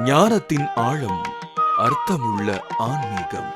ஞானத்தின் ஆழம், அர்த்தமுள்ள ஆன்மீகம்.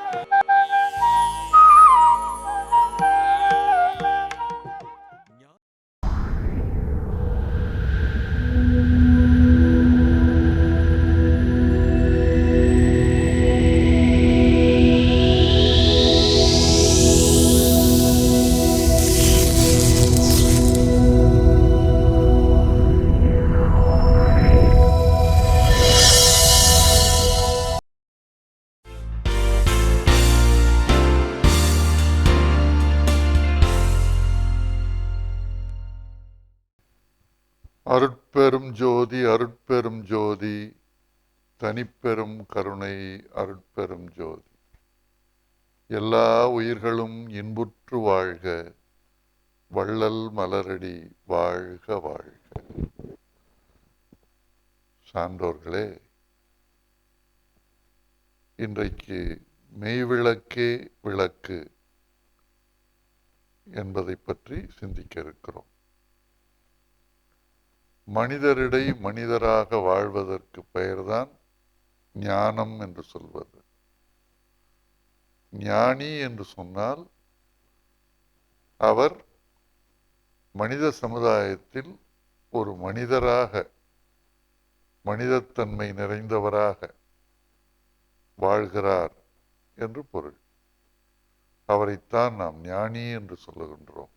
அருட்பெரும் ஜோதி அருட்பெரும் ஜோதி தனிப்பெரும் கருணை அருட்பெரும் ஜோதி. எல்லா உயிர்களும் இன்புற்று வாழ்க, வள்ளல் மலரடி வாழ்க வாழ்க. சான்றோர்களே, இன்றைக்கு மெய்விளக்கே விளக்கு என்பதை பற்றி சிந்திக்க இருக்கிறோம். மனிதரிடை மனிதராக வாழ்வதற்கு பெயர்தான் ஞானம் என்று சொல்வது. ஞானி என்று சொன்னால் அவர் மனித சமுதாயத்தில் ஒரு மனிதராக, மனிதத்தன்மை நிறைந்தவராக வாழ்கிறார் என்று பொருள். அவரைத்தான் நாம் ஞானி என்று சொல்லுகின்றோம்.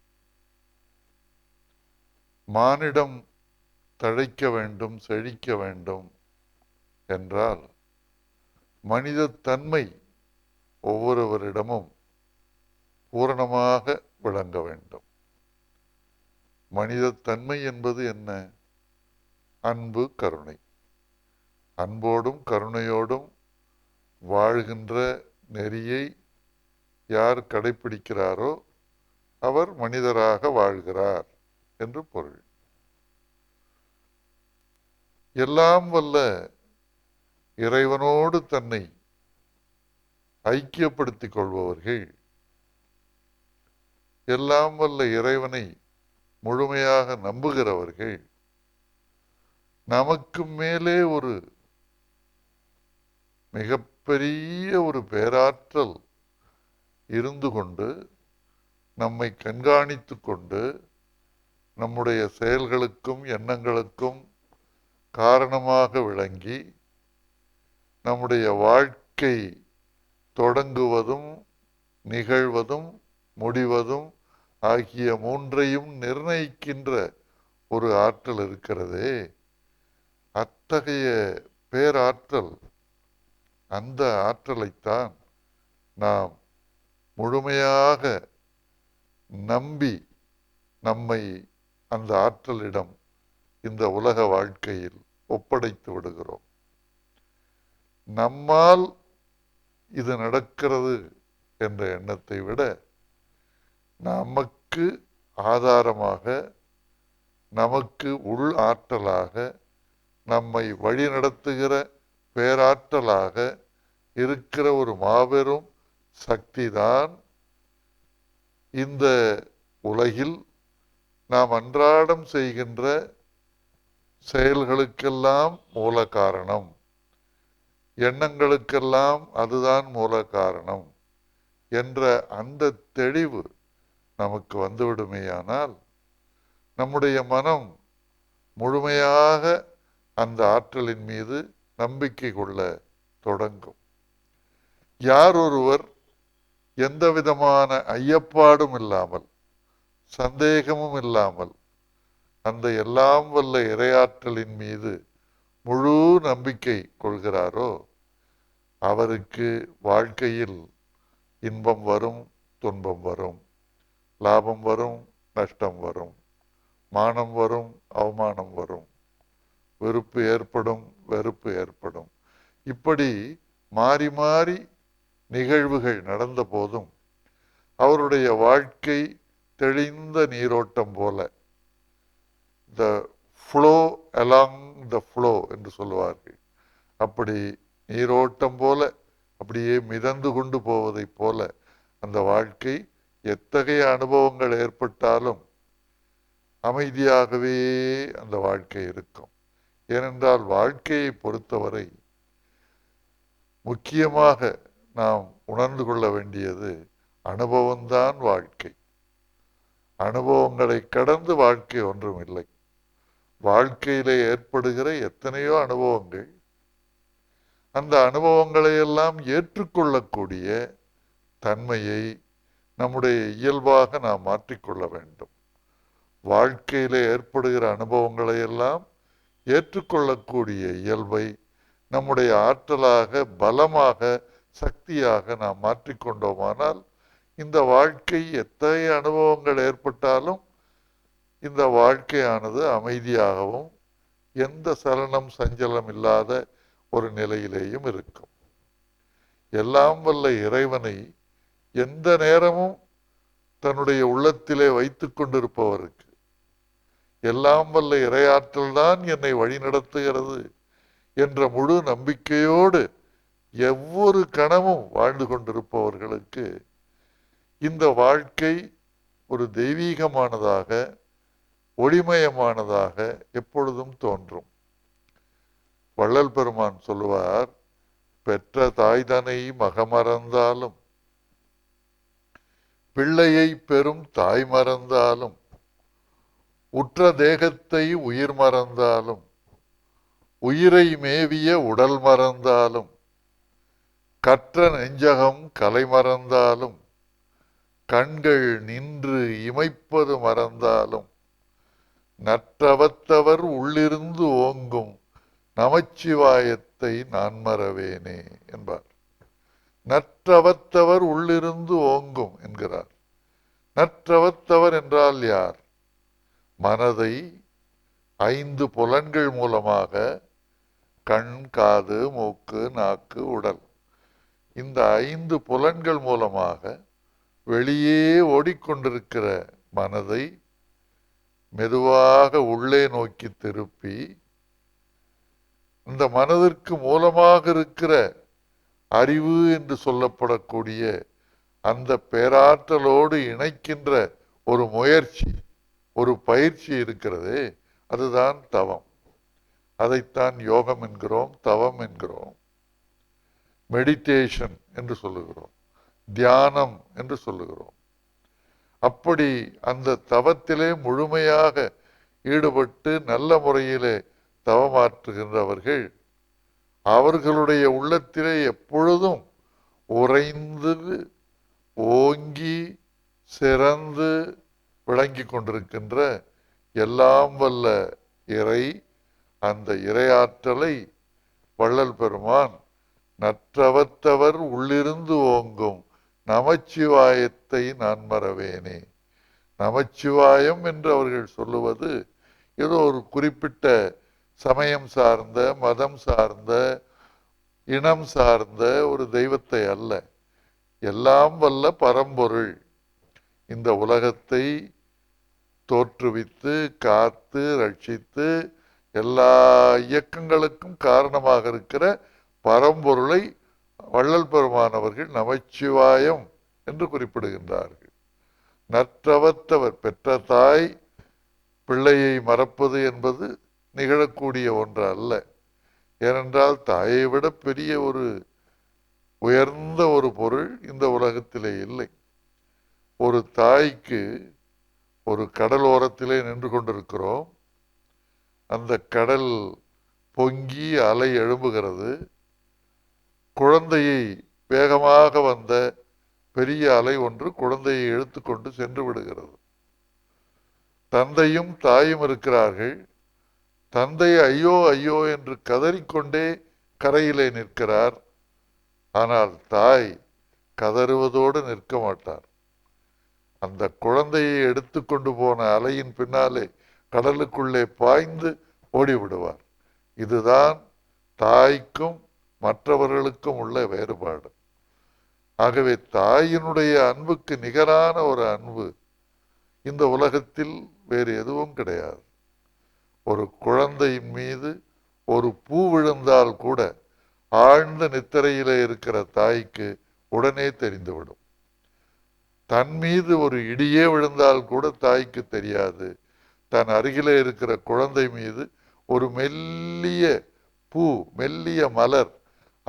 மானிடம் தழைக்க வேண்டும், செழிக்க வேண்டும் என்றால் மனிதத்தன்மை ஒவ்வொருவரிடமும் பூரணமாக விளங்க வேண்டும். மனிதத்தன்மை என்பது என்ன? அன்பு, கருணை. அன்போடும் கருணையோடும் வாழ்கின்ற நெறியை யார் கடைபிடிக்கிறாரோ அவர் மனிதராக வாழ்கிறார் என்று பொருள். எல்லாம் வல்ல இறைவனோடு தன்னை ஐக்கியப்படுத்திக் கொள்பவர்கள், எல்லாம் வல்ல இறைவனை முழுமையாக நம்புகிறவர்கள், நமக்கு மேலே ஒரு மிகப்பெரிய ஒரு பேராற்றல் இருந்து கொண்டு நம்மை கண்காணித்து கொண்டு நம்முடைய செயல்களுக்கும் எண்ணங்களுக்கும் காரணமாக விளங்கி நம்முடைய வாழ்க்கை தொடங்குவதும் நிகழ்வதும் முடிவதும் ஆகிய மூன்றையும் நிர்ணயிக்கின்ற ஒரு ஆற்றல் இருக்கிறதே, அத்தகைய பேராற்றல், அந்த ஆற்றலைத்தான் நாம் முழுமையாக நம்பி நம்மை அந்த ஆற்றலிடம் இந்த உலக வாழ்க்கையில் ஒப்படைத்து விடுகிறோம். நம்மால் இது நடக்கிறது என்ற எண்ணத்தை விட நமக்கு ஆதாரமாக, நமக்கு உள் ஆற்றலாக, நம்மை வழி நடத்துகிற பேராற்றலாக இருக்கிற ஒரு மாபெரும் சக்திதான் இந்த உலகில் நாம் அன்றாடம் செய்கின்ற செயல்களுக்கெல்லாம் மூல காரணம், எண்ணங்களுக்கெல்லாம் அதுதான் மூல காரணம் என்ற அந்த தெளிவு நமக்கு வந்துவிடுமேயானால் நம்முடைய மனம் முழுமையாக அந்த ஆற்றலின் மீது நம்பிக்கை கொள்ள தொடங்கும். யார் ஒருவர் எந்த விதமான ஐயப்பாடும் இல்லாமல், சந்தேகமும் இல்லாமல் அந்த எல்லாம் வல்ல இறையாற்றலின் மீது முழு நம்பிக்கை கொள்கிறாரோ அவருக்கு வாழ்க்கையில் இன்பம் வரும், துன்பம் வரும், லாபம் வரும், நஷ்டம் வரும், மானம் வரும், அவமானம் வரும், வெறுப்பு ஏற்படும், வெறுப்பு ஏற்படும். இப்படி மாறி மாறி நிகழ்வுகள் நடந்த போதும் அவருடைய வாழ்க்கை தெளிந்த நீரோட்டம் போல, the flow along the flow என்று சொல்லுவார்கள். அப்படி நீரோட்டம் போல அப்படியே மிதந்து கொண்டு போவதை போல அந்த வாழ்க்கை எத்தகைய அனுபவங்கள் ஏற்பட்டாலும் அமைதியாகவே அந்த வாழ்க்கை இருக்கும். ஏனென்றால் வாழ்க்கையை பொறுத்தவரை முக்கியமாக நாம் உணர்ந்து கொள்ள வேண்டியது அனுபவம்தான் வாழ்க்கை. அனுபவங்களை கடந்து வாழ்க்கை ஒன்றும் இல்லை. வாழ்க்கையிலே ஏற்படுகிற எத்தனையோ அனுபவங்கள், அந்த அனுபவங்களை எல்லாம் ஏற்றுக்கொள்ளக்கூடிய தன்மையை நம்முடைய இயல்பாக நாம் மாற்றிக்கொள்ள வேண்டும். வாழ்க்கையிலே ஏற்படுகிற அனுபவங்களை எல்லாம் ஏற்றுக்கொள்ளக்கூடிய இயல்பை நம்முடைய ஆற்றலாக, பலமாக, சக்தியாக நாம் மாற்றிக்கொண்டோமானால் இந்த வாழ்க்கை எத்தகைய அனுபவங்கள் ஏற்பட்டாலும் இந்த வாழ்க்கையானது அமைதியாகவும் எந்த சலனம் சஞ்சலம் இல்லாத ஒரு நிலையிலேயும் இருக்கும். எல்லாம் வல்ல இறைவனை எந்த நேரமும் தன்னுடைய உள்ளத்திலே வைத்துக் கொண்டிருப்பவருக்கு, எல்லாம் வல்ல இறையாற்றல் தான் என்னை வழிநடத்துகிறது என்ற முழு நம்பிக்கையோடு ஒவ்வொரு கணமும் வாழ்ந்து கொண்டிருப்பவர்களுக்கு இந்த வாழ்க்கை ஒரு தெய்வீகமானதாக, ஒளிமயமானதாக எப்பொழுதும் தோன்றும். வள்ளல் பெருமான் சொல்லுவார், பெற்ற தாய்தனை மகமறந்தாலும், பிள்ளையை பெரும் தாய் மறந்தாலும், உற்ற தேகத்தை உயிர் மறந்தாலும், உயிரை மேவிய உடல் மறந்தாலும், கற்ற நெஞ்சகம் கலை மறந்தாலும், கண்கள் நின்று இமைப்பது மறந்தாலும், நற்றவத்தவர் உள்ளிருந்து ஓங்கும் நமச்சிவாயத்தை நான் மறவேனே என்பார். நற்றவத்தவர் உள்ளிருந்து ஓங்கும் என்கிறார். நற்றவத்தவர் என்றால் யார்? மனதை 5 புலன்கள் மூலமாக, கண், காது, மூக்கு, நாக்கு, உடல், இந்த 5 புலன்கள் மூலமாக வெளியே ஓடிக்கொண்டிருக்கிற மனதை மெதுவாக உள்ளே நோக்கி திருப்பி, இந்த மனதிற்கு மூலமாக இருக்கிற அறிவு என்று சொல்லப்படக்கூடிய அந்த பேராற்றலோடு இணைக்கின்ற ஒரு முயற்சி, ஒரு பயிற்சி இருக்கிறதே, அதுதான் தவம். அதைத்தான் யோகம் என்கிறோம், தவம் என்கிறோம், மெடிடேஷன் என்று சொல்லுகிறோம், தியானம் என்று சொல்லுகிறோம். அப்படி அந்த தவத்திலே முழுமையாக ஈடுபட்டு நல்ல முறையிலே தவமாற்றுகின்றவர்கள் அவர்களுடைய உள்ளத்திலே எப்பொழுதும் உறைந்து ஓங்கி சிறந்து விளங்கி கொண்டிருக்கின்ற எல்லாம் வல்ல இறை, அந்த இறையாற்றலை வள்ளல் பெருமான் நற்றவத்தவர் உள்ளிருந்து ஓங்கும் நமச்சிவாயத்தை நான் மறவேனே. நமச்சிவாயம் என்று அவர்கள் சொல்லுவது ஏதோ ஒரு குறிப்பிட்ட சமயம் சார்ந்த, மதம் சார்ந்த, இனம் சார்ந்த ஒரு தெய்வத்தை அல்ல, எல்லாம் வல்ல பரம்பொருள் இந்த உலகத்தை தோற்றுவித்து காத்து ரட்சித்து எல்லா இயக்கங்களுக்கும் காரணமாக இருக்கிற பரம்பொருளை வள்ளல் பெருமானவர்கள் நமச்சிவாயம் என்று குறிப்பிடுகின்றார்கள். நற்றவத்தவர், பெற்ற தாய் பிள்ளையை மறப்பது என்பது நிகழக்கூடிய ஒன்று அல்ல. ஏனென்றால் தாயை விட பெரிய ஒரு உயர்ந்த ஒரு பொருள் இந்த உலகத்திலே இல்லை. ஒரு தாய்க்கு, ஒரு கடல் ஓரத்திலே நின்று கொண்டிருக்கிறோம், அந்த கடல் பொங்கி அலை எழும்புகிறது, குழந்தையை, வேகமாக வந்த பெரிய அலை ஒன்று குழந்தையை இழுத்து கொண்டு சென்று விடுகிறது. தந்தையும் தாயும் இருக்கிறார்கள். தந்தை ஐயோ ஐயோ என்று கதறிக்கொண்டே கரையிலே நிற்கிறார். ஆனால் தாய் கதறுவதோடு நிற்க மாட்டார். அந்த குழந்தையை எடுத்து கொண்டு போன அலையின் பின்னாலே கடலுக்குள்ளே பாய்ந்து ஓடிவிடுவார். இதுதான் தாய்க்கும் மற்றவர்களுக்கும் உள்ள வேறுபாடு. ஆகவே தாயினுடைய அன்புக்கு நிகரான ஒரு அன்பு இந்த உலகத்தில் வேறு எதுவும் கிடையாது. ஒரு குழந்தையின் மீது ஒரு பூ விழுந்தால் கூட ஆழ்ந்த நித்திரையிலே இருக்கிற தாய்க்கு உடனே தெரிந்துவிடும். தன் மீது ஒரு இடியே விழுந்தால் கூட தாய்க்கு தெரியாது. தன் அருகிலே இருக்கிற குழந்தை மீது ஒரு மெல்லிய பூ, மெல்லிய மலர்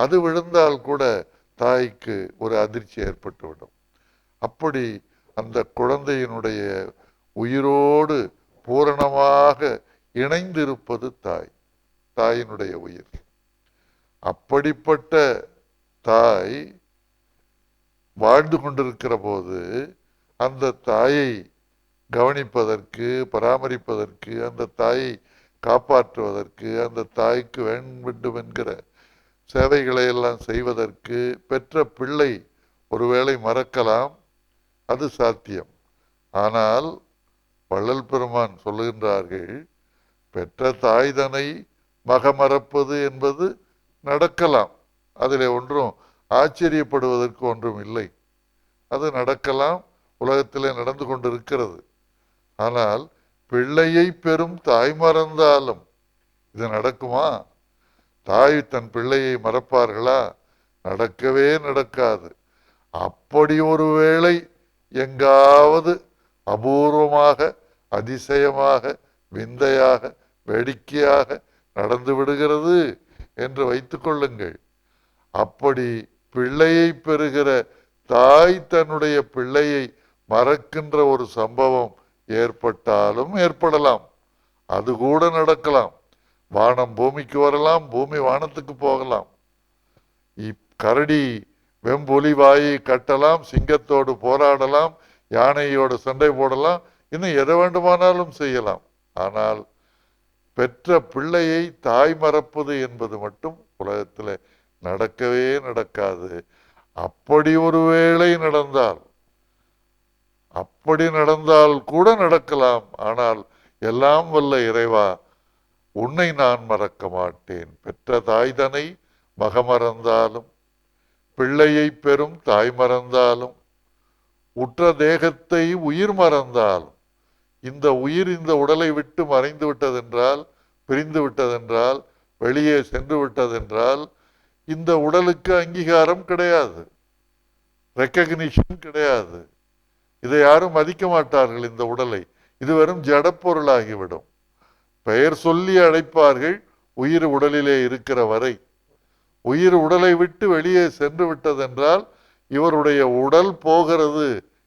அது விழுந்தால் கூட தாய்க்கு ஒரு அதிர்ச்சி ஏற்பட்டுவிடும். அப்படி அந்த குழந்தையினுடைய உயிரோடு பூரணமாக இணைந்திருப்பது தாய், தாயினுடைய உயிர். அப்படிப்பட்ட தாய் வாழ்ந்து கொண்டிருக்கிற போது அந்த தாயை கவனிப்பதற்கு, பராமரிப்பதற்கு, அந்த தாயை காப்பாற்றுவதற்கு, அந்த தாய்க்கு வேண்டும் என்கிற சேவைகளை எல்லாம் செய்வதற்கு பெற்ற பிள்ளை ஒருவேளை மறக்கலாம், அது சாத்தியம். ஆனால் வள்ளல் பெருமான் சொல்லுகின்றார்கள், பெற்ற தாய்தனை மகமறப்பது என்பது நடக்கலாம். அதில் ஒன்றும் ஆச்சரியப்படுவதற்கு ஒன்றும் இல்லை. அது நடக்கலாம், உலகத்திலே நடந்து கொண்டிருக்கிறது. ஆனால் பிள்ளையை பெறும் தாய் மறந்தாலும் இது நடக்குமா? தாய் தன் பிள்ளையை மறப்பார்களா? நடக்கவே நடக்காது. அப்படி ஒரு வேளை எங்காவது அபூர்வமாக, அதிசயமாக, விந்தையாக, வேடிக்கையாக நடந்து விடுகிறது என்று வைத்துக் கொள்ளுங்கள். அப்படி பிள்ளையை பெறுகிற தாய் தன்னுடைய பிள்ளையை மறக்கின்ற ஒரு சம்பவம் ஏற்பட்டாலும் ஏற்படலாம். அது கூட நடக்கலாம். வானம் பூமிக்கு வரலாம், பூமி வானத்துக்கு போகலாம். கரடி வெம்பொலி வாயை கட்டலாம், சிங்கத்தோடு போராடலாம், யானையோடு சண்டை போடலாம், இன்னும் எதை வேண்டுமானாலும் செய்யலாம். ஆனால் பெற்ற பிள்ளையை தாய் மறப்பது என்பது மட்டும் உலகத்தில் நடக்கவே நடக்காது. அப்படி ஒரு வேளை நடந்தால், அப்படி நடந்தால் கூட நடக்கலாம். ஆனால் எல்லாம் வல்ல இறைவா, உன்னை நான் மறக்க மாட்டேன். பெற்ற தாய்தனை மகமறந்தாலும், பிள்ளையை பெறும் தாய் மறந்தாலும், உற்ற தேகத்தை உயிர் மறந்தாலும், இந்த உயிர் இந்த உடலை விட்டு மறைந்து விட்டதென்றால், பிரிந்து விட்டதென்றால், வெளியே சென்று விட்டதென்றால், இந்த உடலுக்கு அங்கீகாரம் கிடையாது, ரெக்கக்னிஷன் கிடையாது. இதை யாரும் மதிக்க மாட்டார்கள். இந்த உடலை, இது வெறும் ஜடப்பொருளாகிவிடும். பெயர் சொல்லி அழைப்பார்கள் உயிர் உடலிலே இருக்கிற வரை. உயிர் உடலை விட்டு வெளியே சென்று விட்டதென்றால் இவருடைய உடல் போகிறது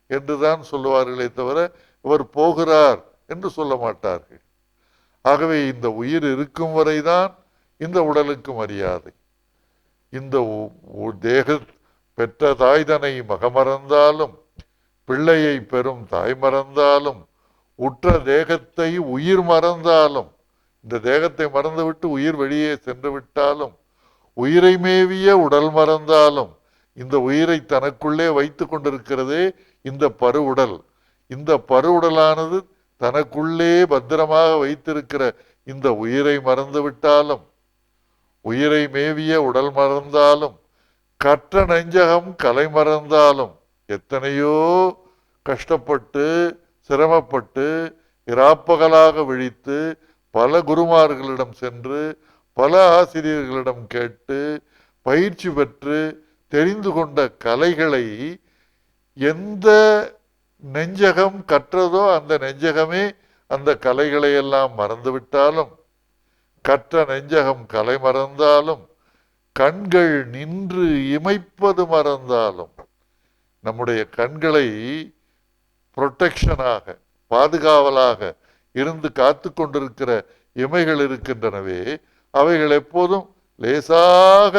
என்றுதான் சொல்லுவார்களே தவிர இவர் போகிறார் என்று சொல்ல மாட்டார்கள். ஆகவே இந்த உயிர் இருக்கும் வரைதான் இந்த உடலுக்கு மரியாதை. இந்த தேக பெற்ற தாய்தனை மகமறந்தாலும், பிள்ளையை பெறும் தாய் மறந்தாலும், உற்ற தேகத்தை உயிர் மறந்தாலும், இந்த தேகத்தை மறந்துவிட்டு உயிர் வெளியே சென்று விட்டாலும், உயிரை மேவிய உடல் மறந்தாலும், இந்த உயிரை தனக்குள்ளே வைத்து கொண்டிருக்கிறதே இந்த பருவுடல். இந்த பருவுடலானது தனக்குள்ளே பத்திரமாக வைத்திருக்கிற இந்த உயிரை மறந்து விட்டாலும், உயிரை மேவிய உடல் மறந்தாலும், கற்ற நெஞ்சகம் கலை மறந்தாலும், எத்தனையோ கஷ்டப்பட்டு சிரமப்பட்டு இராப்பகலாக விழித்து பல குருமார்களிடம் சென்று பல ஆசிரியர்களிடம் கேட்டு பயிற்சி பெற்று தெரிந்து கொண்ட கலைகளை எந்த நெஞ்சகம் கற்றதோ அந்த நெஞ்சகமே அந்த கலைகளை எல்லாம் மறந்துவிட்டாலும், கற்ற நெஞ்சகம் கலை மறந்தாலும், கண்கள் நின்று இமைப்பது மறந்தாலும், நம்முடைய கண்களை புரொடெக்ஷனாக, பாதுகாவலாக இருந்து காத்து கொண்டிருக்கிற இமைகள் இருக்கின்றனவே, அவைகள் எப்போதும் லேசாக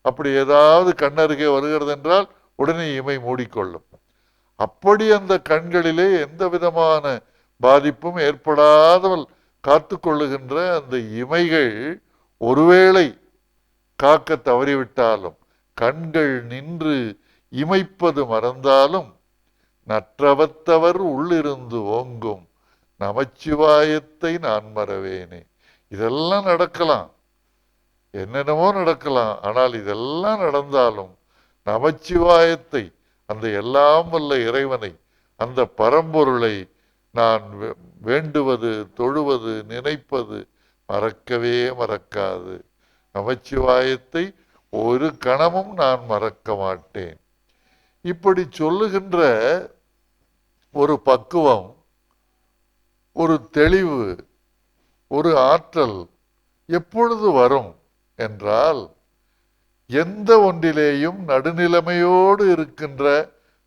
அப்படி ஏதாவது கண்ணருகே வருகிறது என்றால் உடனே இமை மூடிக்கொள்ளும். அப்படி அந்த கண்களிலே எந்த விதமான பாதிப்பும் ஏற்படாதவள் காத்து கொள்ளுகின்ற அந்த இமைகள் ஒருவேளை காக்க தவறிவிட்டாலும், கண்கள் நின்று இமைப்பது மறந்தாலும், நற்றவத்தவர் உள்ளிருந்து ஓங்கும் நமச்சிவாயத்தை நான் மறவேனே. இதெல்லாம் நடக்கலாம், என்னென்னமோ நடக்கலாம். ஆனால் இதெல்லாம் நடந்தாலும் நமச்சிவாயத்தை, அந்த எல்லாம் வல்ல இறைவனை, அந்த பரம்பொருளை நான் வேண்டுவது, தொழுவது, நினைப்பது மறக்கவே மறக்காது. நமச்சிவாயத்தை ஒரு கணமும் நான் மறக்க மாட்டேன். இப்படி சொல்லுகின்ற ஒரு பக்குவம், ஒரு தெளிவு, ஒரு ஆற்றல் எப்பொழுது வரும் என்றால், எந்த ஒன்றிலேயும் நடுநிலைமையோடு இருக்கின்ற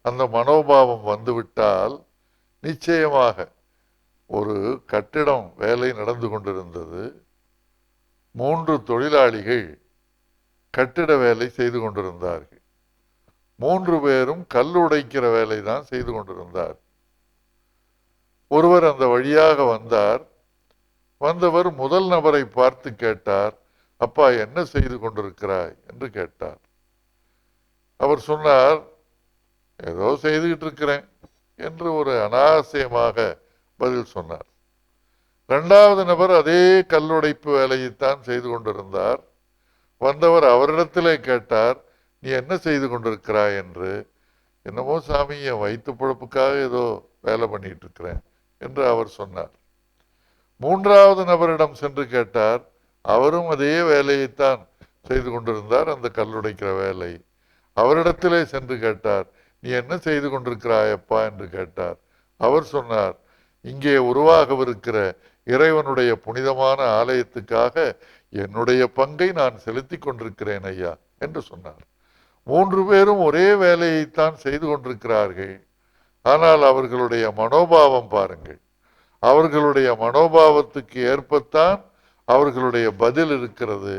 அந்த மனோபாவம் வந்துவிட்டால் நிச்சயமாக ஒரு கட்டிடம் வேலை நடந்து கொண்டிருந்தது. 3 தொழிலாளிகள் கட்டிட வேலை செய்து கொண்டிருந்தார்கள். 3 பேரும் கல் உடைக்கிற வேலை தான் செய்து கொண்டிருந்தார். ஒருவர் அந்த வழியாக வந்தார். வந்தவர் முதல் நபரை பார்த்து கேட்டார், அப்பா என்ன செய்து கொண்டிருக்கிறாய் என்று கேட்டார். அவர் சொன்னார், ஏதோ செய்துகிட்டு இருக்கிறேன் என்று ஒரு அனாவசியமாக பதில் சொன்னார். 2வது நபர் அதே கல்லுடைப்பு வேலையைத்தான் செய்து கொண்டிருந்தார். வந்தவர் அவரிடத்திலே கேட்டார், நீ என்ன செய்து கொண்டிருக்கிறாய் என்று. என்னமோ சாமி, என் வயிற்று பொழப்புக்காக ஏதோ வேலை பண்ணிட்டு இருக்கிறேன் என்று அவர் சொன்னார். 3வது நபரிடம் சென்று கேட்டார். அவரும் அதே வேலையைத்தான் செய்து கொண்டிருந்தார், அந்த கல்லுடைக்கிற வேலை. அவரிடத்திலே சென்று கேட்டார், நீ என்ன செய்து கொண்டிருக்கிறாயப்பா என்று கேட்டார். அவர் சொன்னார், இங்கே உருவாகவிருக்கிற இறைவனுடைய புனிதமான ஆலயத்துக்காக என்னுடைய பங்கை நான் செலுத்தி கொண்டிருக்கிறேன் ஐயா என்று சொன்னார். 3 பேரும் ஒரே வேலையைத்தான் செய்து கொண்டிருக்கிறார்கள். ஆனால் அவர்களுடைய மனோபாவம் பாருங்கள். அவர்களுடைய மனோபாவத்துக்கு ஏற்பத்தான் அவர்களுடைய பதில் இருக்கிறது.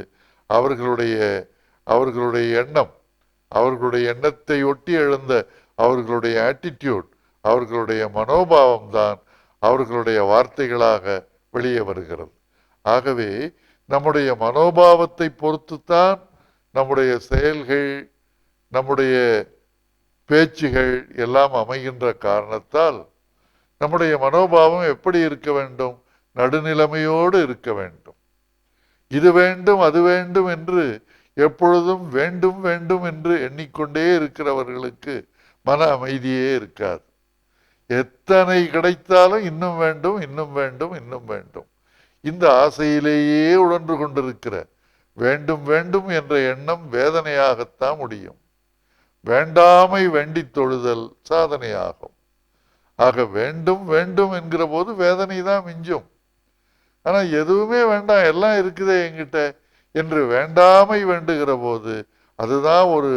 அவர்களுடைய எண்ணம், அவர்களுடைய எண்ணத்தை ஒட்டி எழுந்த அவர்களுடைய ஆட்டிடியூட், அவர்களுடைய மனோபாவம் தான் அவர்களுடைய வார்த்தைகளாக வெளியே வருகிறது. ஆகவே நம்முடைய மனோபாவத்தை பொறுத்துத்தான் நம்முடைய செயல்கள், நம்முடைய பேச்சுகள் எல்லாம் அமைகின்ற காரணத்தால் நம்முடைய மனோபாவம் எப்படி இருக்க வேண்டும்? நடுநிலைமையோடு இருக்க வேண்டும். இது வேண்டும் அது வேண்டும் என்று எப்பொழுதும் வேண்டும் வேண்டும் என்று எண்ணிக்கொண்டே இருக்கிறவர்களுக்கு மன அமைதியே இருக்காது. எத்தனை கிடைத்தாலும் இன்னும் வேண்டும், இன்னும் வேண்டும், இன்னும் வேண்டும். இந்த ஆசையிலேயே உழன்று கொண்டிருக்கிற வேண்டும் வேண்டும் என்ற எண்ணம் வேதனையாகத்தான் முடியும். வேண்டாமை வேண்டி தொழுதல் சாதனையாகும். ஆக வேண்டும் வேண்டும் என்கிற போது வேதனை தான் மிஞ்சும். ஆனா எதுவுமே வேண்டாம், எல்லாம் இருக்குதே என்கிட்ட என்று வேண்டாமை வேண்டுகிற போது அதுதான் ஒரு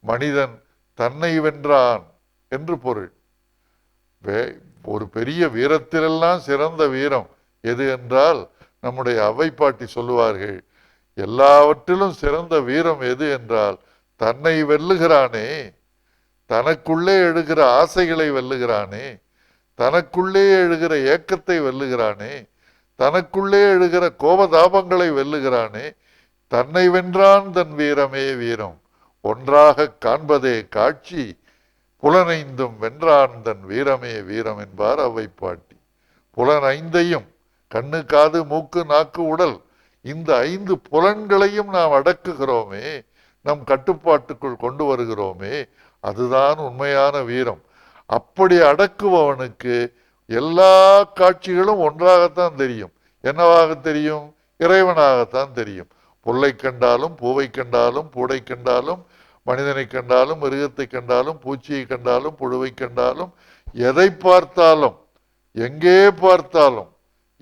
மனிதன் தன்னை வென்றான் என்று பொருள். ஒரு பெரிய வீரத்திலெல்லாம் சிறந்த வீரம் எது என்றால், நம்முடைய அவை பாட்டி சொல்லுவார்கள், எல்லாவற்றிலும் சிறந்த வீரம் எது என்றால் தன்னை வெல்லுகிறானே, தனக்குள்ளே எழுகிற ஆசைகளை வெல்லுகிறானே, தனக்குள்ளே எழுகிற ஏக்கத்தை வெல்லுகிறானே, தனக்குள்ளே எழுகிற கோபதாபங்களை வெல்லுகிறானே, தன்னை வென்றான் தன் வீரமே வீரம், ஒன்றாக காண்பதே காட்சி, புலனைந்தும் வென்றான் தன் வீரமே வீரம் என்பார் அவை பாட்டி. புலனைந்தையும், கண்ணு காது மூக்கு நாக்கு உடல், இந்த 5 புலன்களையும் நாம் அடக்குகிறோமே, நம் கட்டுப்பாட்டுக்குள் கொண்டு வருகிறோமே, அதுதான் உண்மையான வீரம். அப்படி அடக்குபவனுக்கு எல்லா காட்சிகளும் ஒன்றாகத்தான் தெரியும். என்னவாக தெரியும்? இறைவனாகத்தான் தெரியும். புல்லை கண்டாலும், பூவை கண்டாலும், பூடை கண்டாலும், மனிதனை கண்டாலும், மிருகத்தை கண்டாலும், பூச்சியை கண்டாலும், புழுவை கண்டாலும், எதை பார்த்தாலும், எங்கே பார்த்தாலும்,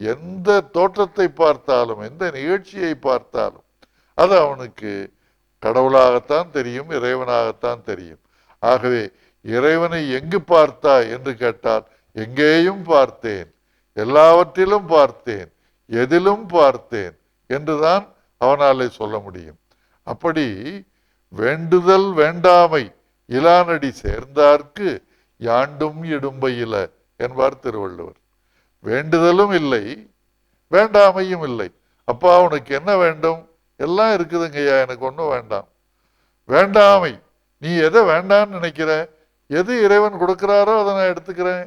எந்த தோற்றத்தை பார்த்தாலும், எந்த நிகழ்ச்சியை பார்த்தாலும் அது அவனுக்கு கடவுளாகத்தான் தெரியும், இறைவனாகத்தான் தெரியும். ஆகவே இறைவனை எங்கு பார்த்தாய் என்று கேட்டால், எங்கேயும் பார்த்தேன், எல்லாவற்றிலும் பார்த்தேன், எதிலும் பார்த்தேன் என்றுதான் அவனாலே சொல்ல முடியும். அப்படி வேண்டுதல் வேண்டாமை இலானடி சேர்ந்தார்க்கு யாண்டும் இடும்பையில என்பார் திருவள்ளுவர். வேண்டுதலும் இல்லை, வேண்டாமையும் இல்லை. அப்பா உனக்கு என்ன வேண்டும்? எல்லாம் இருக்குதுங்கய்யா, எனக்கு ஒன்றும் வேண்டாம். வேண்டாமை, நீ எதை வேண்டான்னு நினைக்கிற, எது இறைவன் கொடுக்கிறாரோ அதை நான் எடுத்துக்கிறேன்,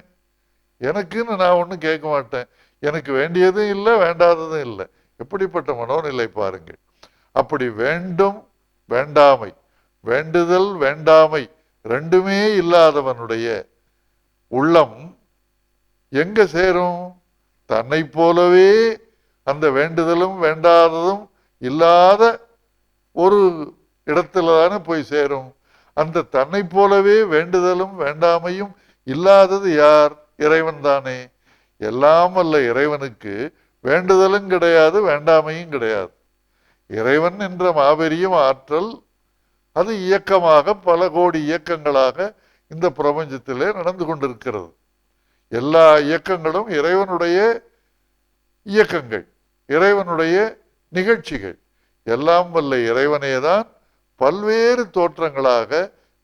எனக்குன்னு நான் ஒன்றும் கேட்க மாட்டேன், எனக்கு வேண்டியதும் இல்லை வேண்டாததும் இல்லை. எப்படிப்பட்ட மனோநிலை பாருங்கள். அப்படி வேண்டும் வேண்டாமை, வேண்டுதல் வேண்டாமை ரெண்டுமே இல்லாதவனுடைய உள்ளம் எங்க சேரும்? தன்னை போலவே அந்த வேண்டுதலும் வேண்டாததும் இல்லாத ஒரு இடத்துல தானே போய் சேரும். அந்த தன்னை போலவே வேண்டுதலும் வேண்டாமையும் இல்லாதது யார்? இறைவன் தானே. எல்லாம் வல்ல இறைவனுக்கு வேண்டுதலும் கிடையாது, வேண்டாமையும் கிடையாது. இறைவன் என்ற மாபெரிய ஆற்றல் அது இயக்கமாக பல கோடி இயக்கங்களாக இந்த பிரபஞ்சத்திலே நடந்து கொண்டிருக்கிறது. எல்லா இயக்கங்களும் இறைவனுடைய இயக்கங்கள், இறைவனுடைய நிகழ்ச்சிகள். எல்லாம் வல்ல இறைவனேதான் பல்வேறு தோற்றங்களாக,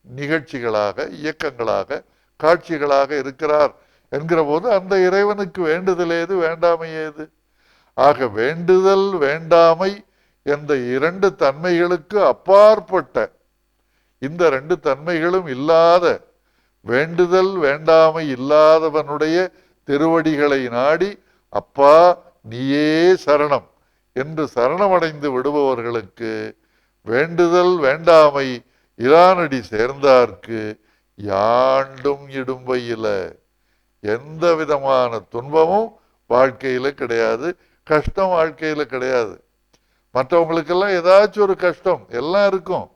நிகழ்ச்சிகளாக, இயக்கங்களாக, காட்சிகளாக இருக்கிறார் என்கிற போது அந்த இறைவனுக்கு வேண்டுதல் ஏது, வேண்டாமை ஏது? ஆக வேண்டுதல் வேண்டாமை என்ற இரண்டு தன்மைகளுக்கு அப்பாற்பட்ட, இந்த ரெண்டு தன்மைகளும் இல்லாத, வேண்டுதல் வேண்டாமை இல்லாதவனுடைய திருவடிகளை நாடி அப்பா நீயே சரணம் என்று சரணமடைந்து விடுபவர்களுக்கு வேண்டுதல் வேண்டாமை இரானடி சேர்ந்தார்க்கு யாண்டும் இடும்பையில, எந்த விதமான துன்பமும் வாழ்க்கையில கிடையாது, கஷ்டம் வாழ்க்கையில கிடையாது. மற்றவங்களுக்கெல்லாம் ஏதாச்சும் ஒரு கஷ்டம் எல்லாம் இருக்கும்.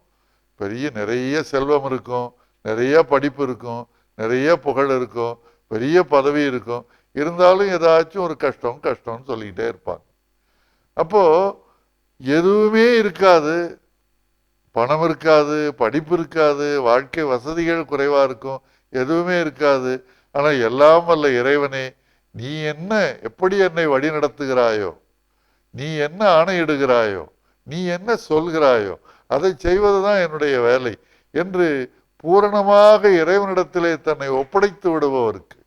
நிறைய செல்வம் இருக்கும், நிறைய படிப்பு இருக்கும், நிறைய புகழ் இருக்கும், பெரிய பதவி இருக்கும். இருந்தாலும் ஏதாச்சும் ஒரு கஷ்டம் கஷ்டம்னு சொல்லிக்கிட்டே இருப்பாங்க. அப்போ எதுவுமே இருக்காது, பணம் இருக்காது, படிப்பு இருக்காது, வாழ்க்கை வசதிகள் குறைவா இருக்கும், எதுவுமே இருக்காது. ஆனா எல்லாம் வல்ல இறைவனே நீ என்ன, எப்படி என்னை வழி நடத்துகிறாயோ, நீ என்ன ஆணையிடுகிறாயோ, நீ என்ன சொல்கிறாயோ அதை செய்வதுதான் என்னுடைய வேலை என்று பூரணமாக இறைவனிடத்திலே தன்னை ஒப்படைத்து விடுபவருக்கு,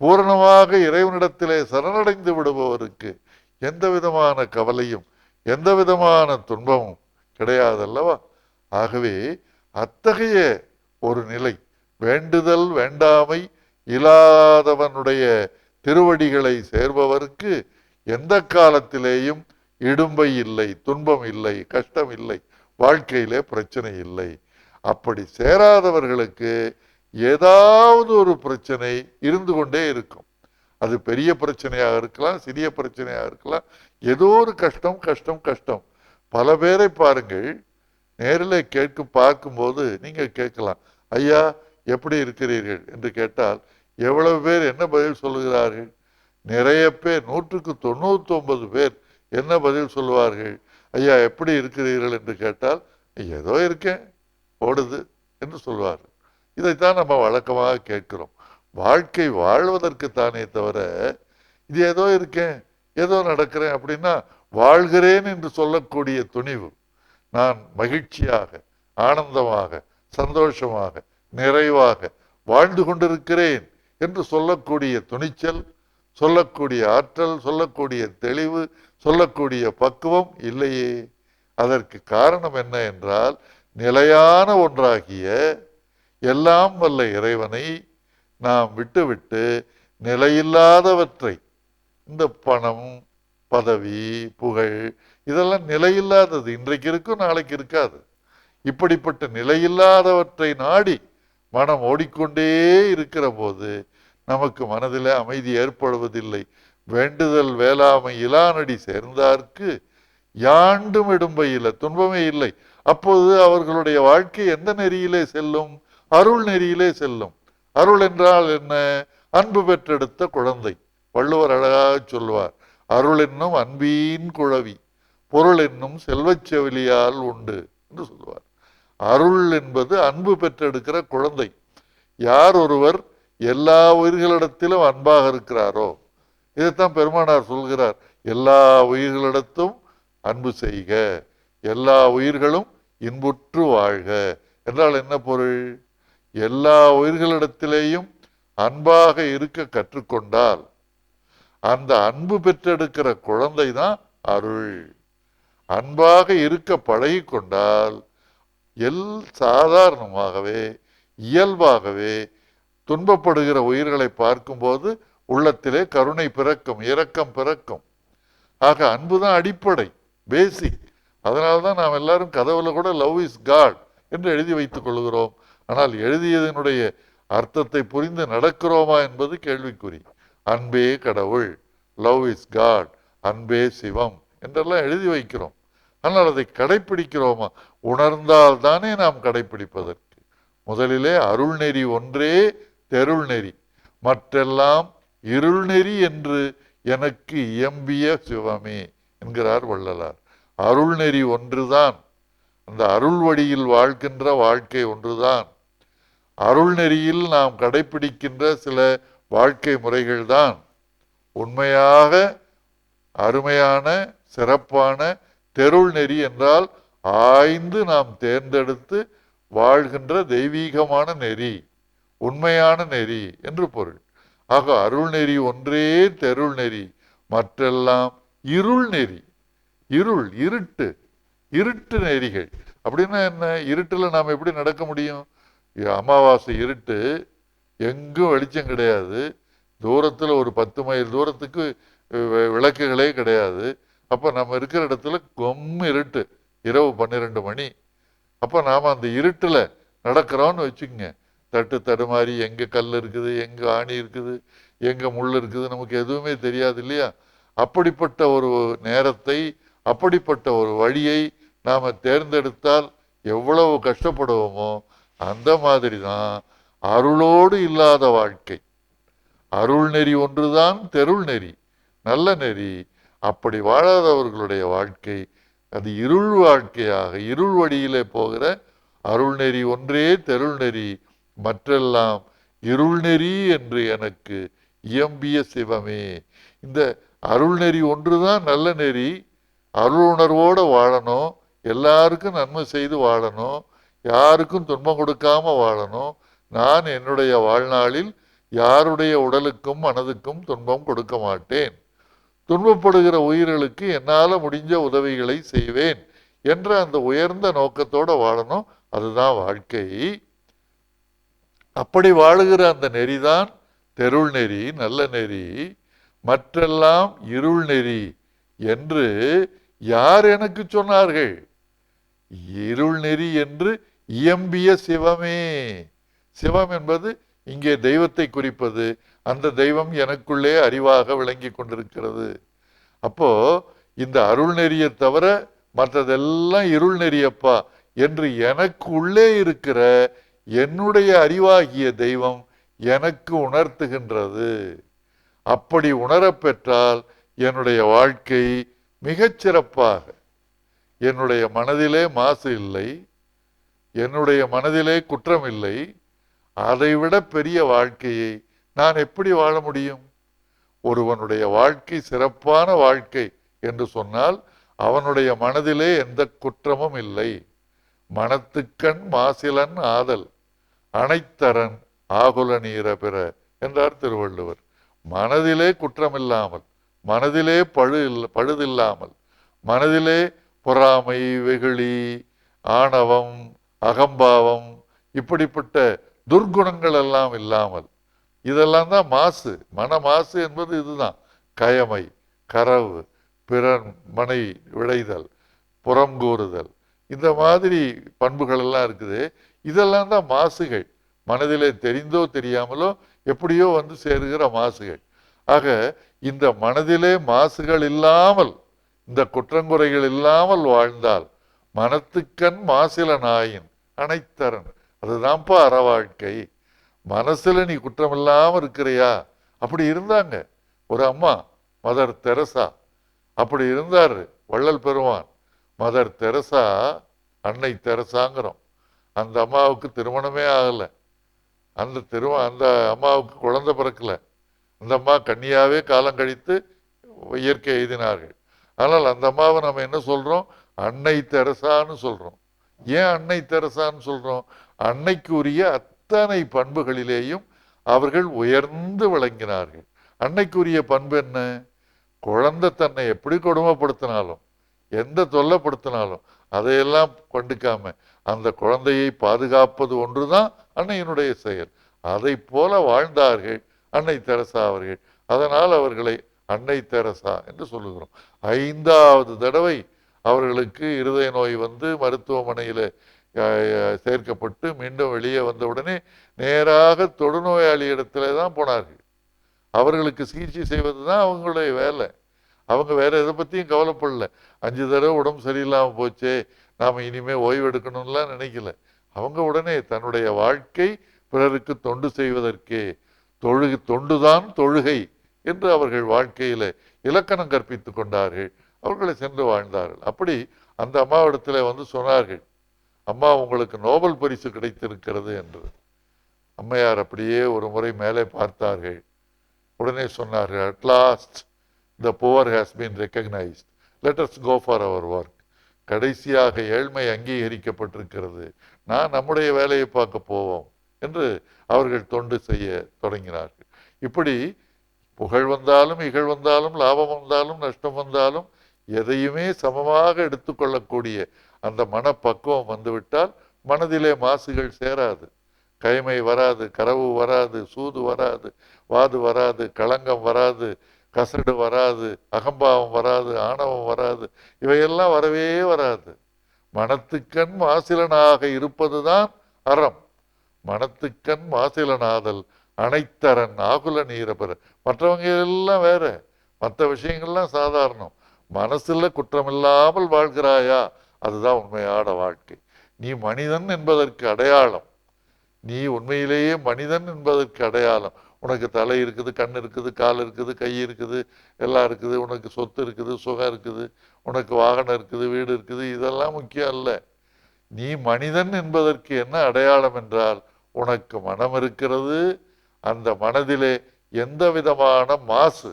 பூரணமாக இறைவனிடத்திலே சரணடைந்து விடுபவருக்கு எந்த விதமான கவலையும் எந்த விதமான துன்பமும் கிடையாதல்லவா? ஆகவே அத்தகைய ஒரு நிலை, வேண்டுதல் வேண்டாமை இல்லாதவனுடைய திருவடிகளை சேர்பவருக்கு எந்த காலத்திலேயும் இடும்பை இல்லை, துன்பம் இல்லை, கஷ்டம் இல்லை, வாழ்க்கையிலே பிரச்சனை இல்லை. அப்படி சேராதவர்களுக்கு ஏதாவது ஒரு பிரச்சனை இருந்து கொண்டே இருக்கும். அது பெரிய பிரச்சனையாக இருக்கலாம், சிறிய பிரச்சனையாக இருக்கலாம், ஏதோ ஒரு கஷ்டம் கஷ்டம் கஷ்டம். பல பேரை பாருங்கள், நேரில் பார்க்கும்போது நீங்க கேட்கலாம், ஐயா எப்படி இருக்கிறீர்கள் என்று கேட்டால் எவ்வளவு பேர் என்ன பதில் சொல்லுகிறார்கள்? நிறைய பேர், 99% பேர் என்ன பதில் சொல்லுவார்கள்? ஐயா எப்படி இருக்கிறீர்கள் என்று கேட்டால் ஏதோ இருக்கேன், ஓடுது என்று சொல்வார்கள். இதைத்தான் நம்ம வழக்கமாக கேட்கிறோம். வாழ்க்கை வாழ்வதற்கு தானே தவிர இது ஏதோ இருக்கேன், ஏதோ நடக்கிறேன் அப்படின்னா வாழ்கிறேன் என்று சொல்லக்கூடிய துணிவு, நான் மகிழ்ச்சியாக, ஆனந்தமாக, சந்தோஷமாக, நிறைவாக வாழ்ந்து கொண்டிருக்கிறேன் என்று சொல்லக்கூடிய துணிச்சல், சொல்லக்கூடிய ஆற்றல், சொல்லக்கூடிய தெளிவு, சொல்லக்கூடிய பக்குவம் இல்லையே. அதற்கு காரணம் என்ன என்றால், நிலையான ஒன்றாகிய எல்லாம் வல்ல இறைவனை நாம் விட்டுவிட்டு நிலையில்லாதவற்றை, இந்த பணம், பதவி, புகழ், இதெல்லாம் நிலையில்லாதது, இன்றைக்கு இருக்கும் நாளைக்கு இருக்காது. இப்படிப்பட்ட நிலையில்லாதவற்றை நாடி மனம் ஓடிக்கொண்டே இருக்கிற போது நமக்கு மனதில் அமைதி ஏற்படுவதில்லை. வேண்டுதல் வேளாமை இலானடி சேர்ந்தார்க்கு யாண்டும் இடும்பையில, துன்பமே இல்லை. அப்போது அவர்களுடைய வாழ்க்கை எந்த நெறியிலே செல்லும்? அருள் நெறியிலே செல்லும். அருள் என்றால் என்ன? அன்பு பெற்றெடுத்த குழந்தை. வள்ளுவர் அழகாக சொல்வார், அருள் என்னும் அன்பின் குழவி, பொருள் என்னும் செல்வச் செவிலியால் உண்டு என்று சொல்லுவார். அருள் என்பது அன்பு பெற்றெடுக்கிற குழந்தை. யார் ஒருவர் எல்லா உயிர்களிடத்திலும் அன்பாக இருக்கிறாரோ, இதைத்தான் பெருமானார் சொல்கிறார், எல்லா உயிர்களிடத்தும் அன்பு செய்க, எல்லா உயிர்களும் இன்புற்று வாழ்க என்றால் என்ன பொருள்? எல்லா உயிர்களிடத்திலேயும் அன்பாக இருக்க கற்றுக்கொண்டால் அந்த அன்பு பெற்றெடுக்கிற குழந்தை தான் அருள். அன்பாக இருக்க பழகி கொண்டால் சாதாரணமாகவே, இயல்பாகவே துன்பப்படுகிற உயிர்களை பார்க்கும்போது உள்ளத்திலே கருணை பிறக்கும், இரக்கம் பிறக்கும். ஆக அன்புதான் அடிப்படை, பேசிக். அதனால்தான் நாம் எல்லாரும் கதவுல கூட லவ் இஸ் காட் என்று எழுதி வைத்துக் கொள்கிறோம். ஆனால் எழுதியதனுடைய அர்த்தத்தை புரிந்து நடக்கிறோமா என்பது கேள்விக்குறி. அன்பே கடவுள், லவ் இஸ் காட், அன்பே சிவம் என்றெல்லாம் எழுதி வைக்கிறோம். ஆனால் அதை கடைப்பிடிக்கிறோமா? உணர்ந்தால் தானே நாம் கடைப்பிடிப்பதற்கு. முதலிலே அருள் நெறி ஒன்றே தெருள் நெறி, மற்றெல்லாம் இருள் நெறி என்று எனக்கு இயம்பிய சிவமே என்கிறார் வள்ளலார். அருள் நெறி ஒன்றுதான், அந்த அருள் வழியில் வாழ்கின்ற வாழ்க்கை ஒன்றுதான். அருள் நெறியில் நாம் கடைபிடிக்கின்ற சில வாழ்க்கை முறைகள் தான் உண்மையாக அருமையான சிறப்பான தெருள் நெறி என்றால் ஆய்ந்து நாம் தேர்ந்தெடுத்து வாழ்கின்ற தெய்வீகமான நெறி, உண்மையான நெறி என்று பொருள். ஆக அருள் நெறி ஒன்றே தெருள் நெறி, மற்றெல்லாம் இருள் நெறி. இருள், இருட்டு, இருட்டு நெறிகள். அப்படின்னா என்ன? இருட்டுல நாம் எப்படி நடக்க முடியும்? அமாவாசை இருட்டு, எங்கும் வெளிச்சம் கிடையாது, தூரத்துல ஒரு 10 மைல் தூரத்துக்கு விளக்குகளே கிடையாது. அப்ப நம்ம இருக்கிற இடத்துல கொம்மு இருட்டு, இரவு 12 மணி. அப்ப நாம அந்த இருட்டுல நடக்கிறோம்னு வச்சுக்கோங்க, தட்டு தடுமாறி எங்க கல் இருக்குது, எங்க ஆணி இருக்குது, எங்க முள் இருக்குது, நமக்கு எதுவுமே தெரியாது இல்லையா? அப்படிப்பட்ட ஒரு நேரத்தை, அப்படிப்பட்ட ஒரு வழியை நாம தேர்ந்தெடுத்தால் எவ்வளவு கஷ்டப்படுவோமோ அந்த மாதிரி தான் அருளோடு இல்லாத வாழ்க்கை. அருள் நெறி ஒன்றுதான் தெருள் நெறி, நல்ல நெறி. அப்படி வாழாதவர்களுடைய வாழ்க்கை அது இருள் வாழ்க்கையாக, இருள் வழியிலே போகிற அருள் நெறி ஒன்றே தெருள் நெறி, மற்றெல்லாம் இருள் நெறி என்று எனக்கு இயம்பிய சிவமே. இந்த அருள் நெறி ஒன்றுதான் நல்ல நெறி. அருள் உணர்வோடு வாழணும், எல்லாருக்கும் நன்மை செய்து வாழணும், யாருக்கும் துன்பம் கொடுக்காம வாழணும். நான் என்னுடைய வாழ்நாளில் யாருடைய உடலுக்கும் மனதுக்கும் துன்பம் கொடுக்க மாட்டேன், துன்பப்படுகிற உயிர்களுக்கு என்னால முடிஞ்ச உதவிகளை செய்வேன் என்ற அந்த உயர்ந்த நோக்கத்தோட வாழணும். அதுதான் வாழ்க்கை. அப்படி வாழுகிற அந்த நெறிதான் தெருள் நெறி, நல்ல நெறி. மற்றெல்லாம் இருள் நெறி என்று யார் எனக்கு சொன்னார்கள்? இருள் நெறி என்று இயம்பிய சிவமே. சிவம் என்பது இங்கே தெய்வத்தை குறிப்பது. அந்த தெய்வம் எனக்குள்ளே அறிவாக விளங்கி கொண்டிருக்கிறது. அப்போ இந்த அருள் நெறியை தவிர மற்றதெல்லாம் இருள் நெறியப்பா என்று எனக்கு உள்ளே இருக்கிற என்னுடைய அறிவாகிய தெய்வம் எனக்கு உணர்த்துகின்றது. அப்படி உணரப்பெற்றால் என்னுடைய வாழ்க்கை மிகச்சிறப்பாக, என்னுடைய மனதிலே மாசு இல்லை, என்னுடைய மனதிலே குற்றம் இல்லை, அதைவிட பெரிய வாழ்க்கையை நான் எப்படி வாழ முடியும்? ஒருவனுடைய வாழ்க்கை சிறப்பான வாழ்க்கை என்று சொன்னால் அவனுடைய மனதிலே எந்த குற்றமும் இல்லை. மனத்துக்கண் மாசிலன் ஆதல் அனைத்தரன் ஆகுல நீர பிற என்றார் திருவள்ளுவர். மனதிலே குற்றமில்லாமல், மனதிலே பழுதில்லாமல், மனதிலே பொறாமை, வெகுளி, ஆணவம், அகம்பாவம், இப்படிப்பட்ட துர்குணங்கள் எல்லாம் இல்லாமல், இதெல்லாம் தான் மாசு. மன மாசு என்பது இதுதான். கயமை, கரவு, பிறன் மனை விளைதல், புறங்கூறுதல், இந்த மாதிரி பண்புகள் எல்லாம் இருக்குது. இதெல்லாம் தான் மாசுகள். மனதிலே தெரிந்தோ தெரியாமலோ எப்படியோ வந்து சேருகிற மாசுகள். ஆக இந்த மனதிலே மாசுகள் இல்லாமல், இந்த குற்றங்குறைகள் இல்லாமல் வாழ்ந்தால் மனத்துக்கண் மாசில நாயின் அனைத்தரன், அதுதான்ப்பா அற வாழ்க்கை. மனசுல நீ குற்றம் இல்லாம இருக்கிறியா? அப்படி இருந்தாங்க ஒரு அம்மா, மதர் தெரசா. அப்படி இருந்தாரு வள்ளல் பெருமான். மதர் தெரசா, அன்னை தெரசாங்கிறோம். அந்த அம்மாவுக்கு திருமணமே ஆகல, அந்த அம்மாவுக்கு குழந்தை பிறக்கல. அந்த அம்மா கன்னியாவே காலம் கழித்து இயற்கை எழுதினார்கள். ஆனால் அந்த அம்மாவை நம்ம என்ன சொல்றோம்? அன்னை தெரசான்னு சொல்றோம். ஏன் அன்னை தெரசான்னு சொல்றோம்? அன்னைக்கு உரிய அத்தனை பண்புகளிலேயும் அவர்கள் உயர்ந்து விளங்கினார்கள். அன்னைக்குரிய பண்பு என்ன? குழந்தை தன்னை எப்படி கொடுமைப்படுத்தினாலும், எந்த தொல்லைப்படுத்தினாலும் அதையெல்லாம் கண்டுக்காம அந்த குழந்தையை பாதுகாப்பது ஒன்றுதான் அன்னையினுடைய செயல். அதை போல வாழ்ந்தார்கள் அன்னை தெரசா அவர்கள். அதனால் அவர்களை அன்னை தெரசா என்று சொல்லுகிறோம். 5வது தடவை அவர்களுக்கு இருதய நோய் வந்து மருத்துவமனையில் சேர்க்கப்பட்டு மீண்டும் வெளியே வந்தவுடனே நேராக தொடுநோயாளி இடத்துல தான் போனார்கள். அவர்களுக்கு சிகிச்சை செய்வது தான் அவங்களுடைய வேலை. அவங்க வேற எதை பற்றியும் கவலைப்படல. 5 தடவை உடம்பு சரியில்லாமல் போச்சே, நாம் இனிமே ஓய்வு எடுக்கணும்லாம் நினைக்கல. அவங்க உடனே தன்னுடைய வாழ்க்கை பிறருக்கு தொண்டு செய்வதற்கே, தொண்டுதான் தொழுகை என்று அவர்கள் வாழ்க்கையில இலக்கணம் கற்பித்து கொண்டார்கள். அவர்களை சென்று வாழ்ந்தார்கள். அப்படி அந்த அம்மாவிடத்துல வந்து சொன்னார்கள், அம்மா உங்களுக்கு நோபல் பரிசு கிடைத்திருக்கிறது என்று. அம்மையார் அப்படியே ஒரு முறை மேலே பார்த்தார்கள். உடனே சொன்னார்கள், at last the poor has been recognised, let us go for our work. கடைசியாக ஏழ்மை அங்கீகரிக்கப்பட்டிருக்கிறது, நான் நம்முடைய வேலையை பார்க்க போவோம் என்று அவர்கள் தொண்டு செய்ய தொடங்கினார்கள். இப்படி புகழ் வந்தாலும் இகழ் வந்தாலும் லாபம் வந்தாலும் நஷ்டம் வந்தாலும் எதையுமே சமமாக எடுத்துக்கொள்ளக்கூடிய அந்த மனப்பக்குவம் வந்துவிட்டால் மனதிலே மாசுகள் சேராது, கைமை வராது, கரவு வராது, சூது வராது, வாது வராது, களங்கம் வராது, கசடு வராது, அகம்பாவம் வராது, ஆணவம் வராது, இவையெல்லாம் வரவே வராது. மனத்துக்கண் மாசிலனாக இருப்பதுதான் அறம். மனத்துக்கண் மாசிலனாதல் அனைத்தரன் ஆகுல நீர பெற. மற்றவங்க எல்லாம் வேற, மற்ற விஷயங்கள்லாம் சாதாரணம். மனசுல குற்றமில்லாமல் வாழ்கிறாயா, அதுதான் உண்மையான வாழ்க்கை. நீ மனிதன் என்பதற்கு அடையாளம், நீ உண்மையிலேயே மனிதன் என்பதற்கு அடையாளம். உனக்கு தலை இருக்குது, கண் இருக்குது, கால் இருக்குது, கை இருக்குது, எல்லாம் இருக்குது, உனக்கு சொத்து இருக்குது, சுகம் இருக்குது, உனக்கு வாகனம் இருக்குது, வீடு இருக்குது, இதெல்லாம் முக்கியம் அல்ல. நீ மனிதன் என்பதற்கு என்ன அடையாளம் என்றால், உனக்கு மனம் இருக்கிறது, அந்த மனதிலே எந்த விதமான மாசு,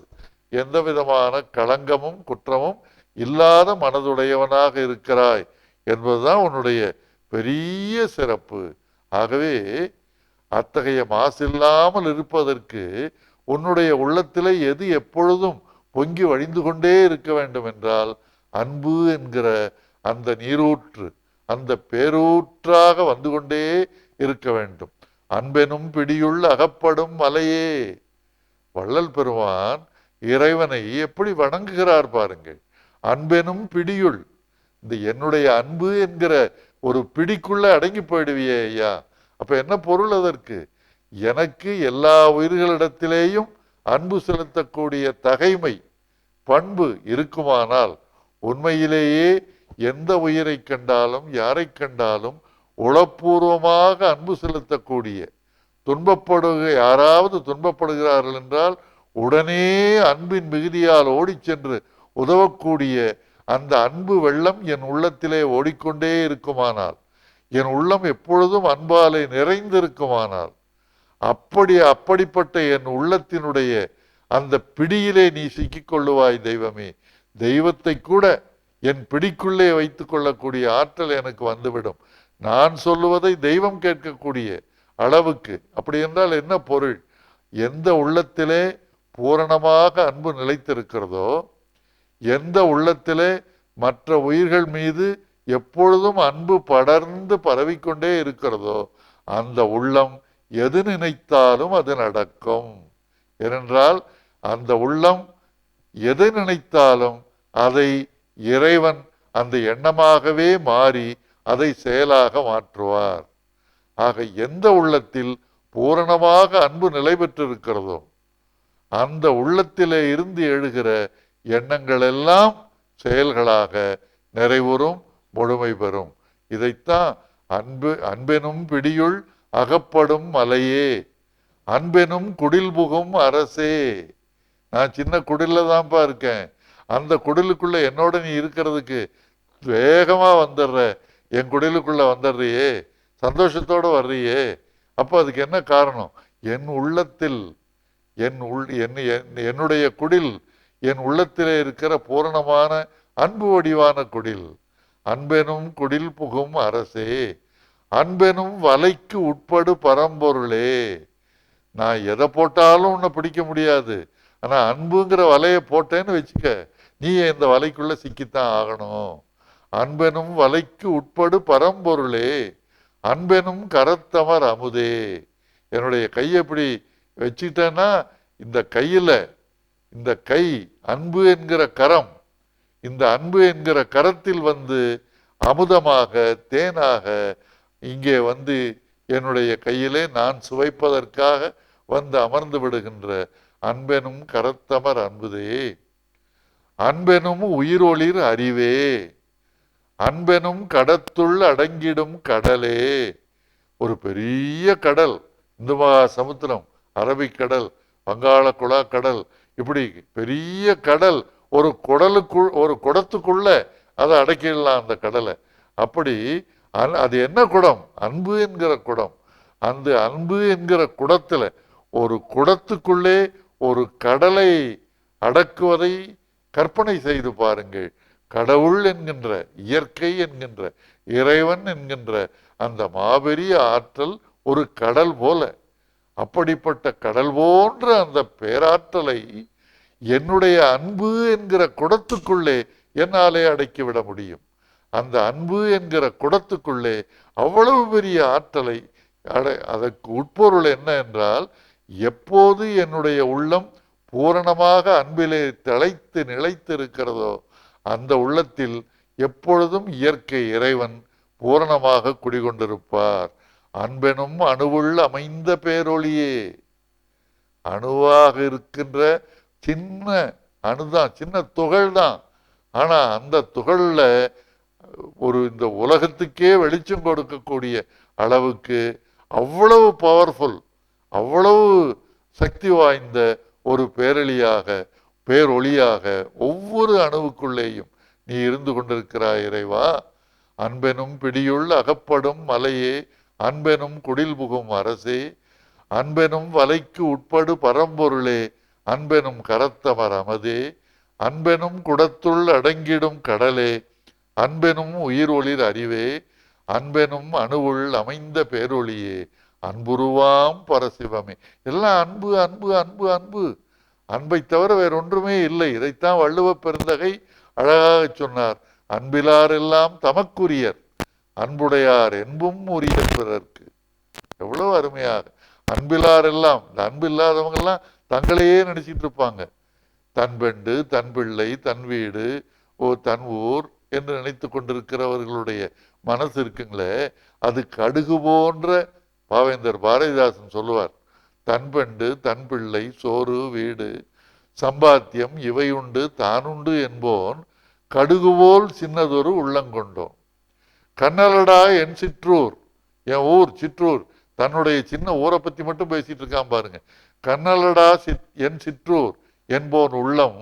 எந்த விதமான களங்கமும் குற்றமும் இல்லாத மனதுடையவனாக இருக்கிறாய் என்பதுதான் உன்னுடைய பெரிய சிறப்பு. ஆகவே அத்தகைய மாசில்லாமல் இருப்பதற்கு உன்னுடைய உள்ளத்திலே எது எப்பொழுதும் பொங்கி வழிந்து கொண்டே இருக்க வேண்டும் என்றால், அன்பு என்கிற அந்த நீரூற்று, அந்த பேரூற்றாக வந்து கொண்டே இருக்க வேண்டும். அன்பெனும் பிடியுள் அகப்படும் மலையே. வள்ளல் பெருமான் இறைவனை எப்படி வணங்குகிறார் பாருங்கள். அன்பெனும் பிடியுள், இந்த என்னுடைய அன்பு என்கிற ஒரு பிடிக்குள்ள அடங்கி போயிடுவியே ஐயா. அப்ப என்ன பொருள் அதற்கு? எனக்கு எல்லா உயிர்களிடத்திலேயும் அன்பு செலுத்தக்கூடிய தகைமை பண்பு இருக்குமானால், உண்மையிலேயே எந்த உயிரை கண்டாலும் யாரை கண்டாலும் உளப்பூர்வமாக அன்பு செலுத்தக்கூடிய, யாராவது துன்பப்படுகிறார்கள் என்றால் உடனே அன்பின் மிகுதியால் ஓடிச் சென்று உதவக்கூடிய அந்த அன்பு வெள்ளம் என் உள்ளத்திலே ஓடிக்கொண்டே இருக்குமானால், என் உள்ளம் எப்பொழுதும் அன்பாலே நிறைந்திருக்குமானால், அப்படிப்பட்ட என் உள்ளத்தினுடைய அந்த பிடியிலே நீ சிக்கிக் கொள்ளுவாய் தெய்வமே. தெய்வத்தை கூட என் பிடிக்குள்ளே வைத்துக் கொள்ளக்கூடிய ஆற்றல் எனக்கு வந்துவிடும். நான் சொல்லுவதை தெய்வம் கேட்கக்கூடிய அளவுக்கு. அப்படி என்றால் என்ன பொருள்? எந்த உள்ளத்திலே பூரணமாக அன்பு நிலைத்திருக்கிறதோ, எந்த உள்ளத்திலே மற்ற உயிர்கள் மீது எப்பொழுதும் அன்பு படர்ந்து பரவிக்கொண்டே இருக்கிறதோ, அந்த உள்ளம் எது நினைத்தாலும் அது நடக்கும். ஏனென்றால் அந்த உள்ளம் எதை நினைத்தாலும் அதை இறைவன் அந்த எண்ணமாகவே மாறி அதை செயலாக மாற்றுவார். ஆக எந்த உள்ளத்தில் பூரணமாக அன்பு நிலை பெற்றிருக்கிறதோ அந்த உள்ளத்திலே இருந்து எழுகிற எண்ணங்கள் எல்லாம் செயல்களாக நிறைவுறும், முழுமை பெறும். இதைத்தான் அன்பெனும் பிடியுள் அகப்படும் மலையே, அன்பெனும் குடில் புகும் அரசே. நான் சின்ன குடில்ல தான்ப்பா இருக்கேன், அந்த குடிலுக்குள்ள என்னோட நீ இருக்கிறதுக்கு வேகமா வந்துடுற, என் குடிலுக்குள்ள வந்துடுறியே, சந்தோஷத்தோடு வர்றியே. அப்போ அதுக்கு என்ன காரணம்? என் உள்ளத்தில் என்னுடைய குடில், என் உள்ளத்திலே இருக்கிற பூரணமான அன்பு வடிவான குடில். அன்பெனும் குடில் புகும் அரசே, அன்பெனும் வலைக்கு உட்படு பரம்பொருளே. நான் எதை போட்டாலும் உன்னை பிடிக்க முடியாது, ஆனா அன்புங்கிற வலையை போட்டேன்னு வச்சுக்க, நீ இந்த வலைக்குள்ள சிக்கித்தான் ஆகணும். அன்பெனும் வலைக்கு உட்படு பரம்பொருளே, அன்பெனும் கரத்தமர் அமுதே. என்னுடைய கையை எப்படி வச்சுக்கிட்டேன்னா, இந்த கையில, இந்த கை அன்பு என்கிற கரம், இந்த அன்பு என்கிற கரத்தில் வந்து அமுதமாக தேனாக இங்கே வந்து என்னுடைய கையிலே நான் சுவைப்பதற்காக வந்து அமர்ந்து விடுகின்ற அன்பெனும் கரத்தமர் அன்புதே. அன்பெனும் உயிரொளிர் அறிவே, அன்பெனும் கடத்துள் அடங்கிடும் கடலே. ஒரு பெரிய கடல், இந்து மகா சமுத்திரம், அரபிக்கடல், வங்காள குழா கடல், இப்படி பெரிய கடல். ஒரு குடத்துக்குள்ள அதை அடக்கிடலாம் அந்த கடலை. அப்படி அது என்ன குடம்? அன்பு என்கிற குடம். அந்த அன்பு என்கிற குடத்துல, ஒரு குடத்துக்குள்ளே ஒரு கடலை அடக்குவதை கற்பனை செய்து பாருங்கள். கடவுள் என்கின்ற, இயற்கை என்கின்ற, இறைவன் என்கின்ற அந்த மாபெரிய ஆற்றல் ஒரு கடல் போல. அப்படிப்பட்ட கடல் போன்ற அந்த பேராற்றலை என்னுடைய அன்பு என்கிற குடத்துக்குள்ளே என்னாலே அடக்கிவிட முடியும். அந்த அன்பு என்கிற குடத்துக்குள்ளே அவ்வளவு பெரிய ஆற்றலை அதற்கு உட்பொருள் என்ன என்றால், எப்போது என்னுடைய உள்ளம் பூரணமாக அன்பிலே திளைத்து நிலைத்து இருக்கிறதோ அந்த உள்ளத்தில் எப்பொழுதும் இயற்கை இறைவன் பூரணமாக குடிகொண்டிருப்பார். அன்பெனும் அணுவுள் அமைந்த பேரொளியே. அணுவாக இருக்கின்ற சின்ன அணுதான், சின்ன துகள் தான். ஆனா அந்த துகள்ல இந்த உலகத்துக்கே வெளிச்சம் கொடுக்கக்கூடிய அளவுக்கு அவ்வளவு பவர்ஃபுல், அவ்வளவு சக்தி வாய்ந்த ஒரு பேரொளியாக ஒவ்வொரு அணுவுக்குள்ளேயும் நீ இருந்து கொண்டிருக்கிறாய் இறைவா. அன்பெனும் பிடியுள் அகப்படும் மலையே, அன்பெனும் குடில் புகும் அரசே, அன்பெனும் வலைக்கு உட்படு பரம்பொருளே, அன்பெனும் கரத்தமர் அமதே, அன்பெனும் குடத்துள் அடங்கிடும் கடலே, அன்பெனும் உயிர் ஒளிர் அறிவே, அன்பெனும் அணுவுள் அமைந்த பேரொளியே, அன்புருவாம் பரசிவமே. எல்லாம் அன்பு அன்பு அன்பு அன்பு. அன்பை தவிர வேறொன்றுமே இல்லை. இதைத்தான் வள்ளுவ பெருந்தகை அழகாக சொன்னார். அன்பிலார் எல்லாம் தமக்குரியர், அன்புடையார் என்பும் உரியர் பிறர்க்கு. எவ்வளவு அருமையாக! அன்பிலார் எல்லாம், இந்த அன்பு இல்லாதவங்க எல்லாம் தங்களையே நினைச்சிட்டு இருப்பாங்க. தன் பெண்டு, தன் பிள்ளை, தன் வீடு, தன் ஊர் என்று நினைத்து கொண்டிருக்கிறவர்களுடைய மனசு இருக்குங்களே, அது கடுகு போன்ற, பாவேந்தர் பாரதிதாசன் சொல்லுவார், தன் பெண்டு, தன் பிள்ளை, சோறு, வீடு, சம்பாத்தியம் இவையுண்டு தானுண்டு என்போன் கடுகுபோல் சின்னதொரு உள்ளங்கொண்டோம். கண்ணலடா என் சிற்றூர், என் ஊர் சிற்றூர், தன்னுடைய சின்ன ஊரை பத்தி மட்டும் பேசிட்டு இருக்கான் பாருங்க. கண்ணலடா என் சிற்றூர் என்போன் உள்ளம்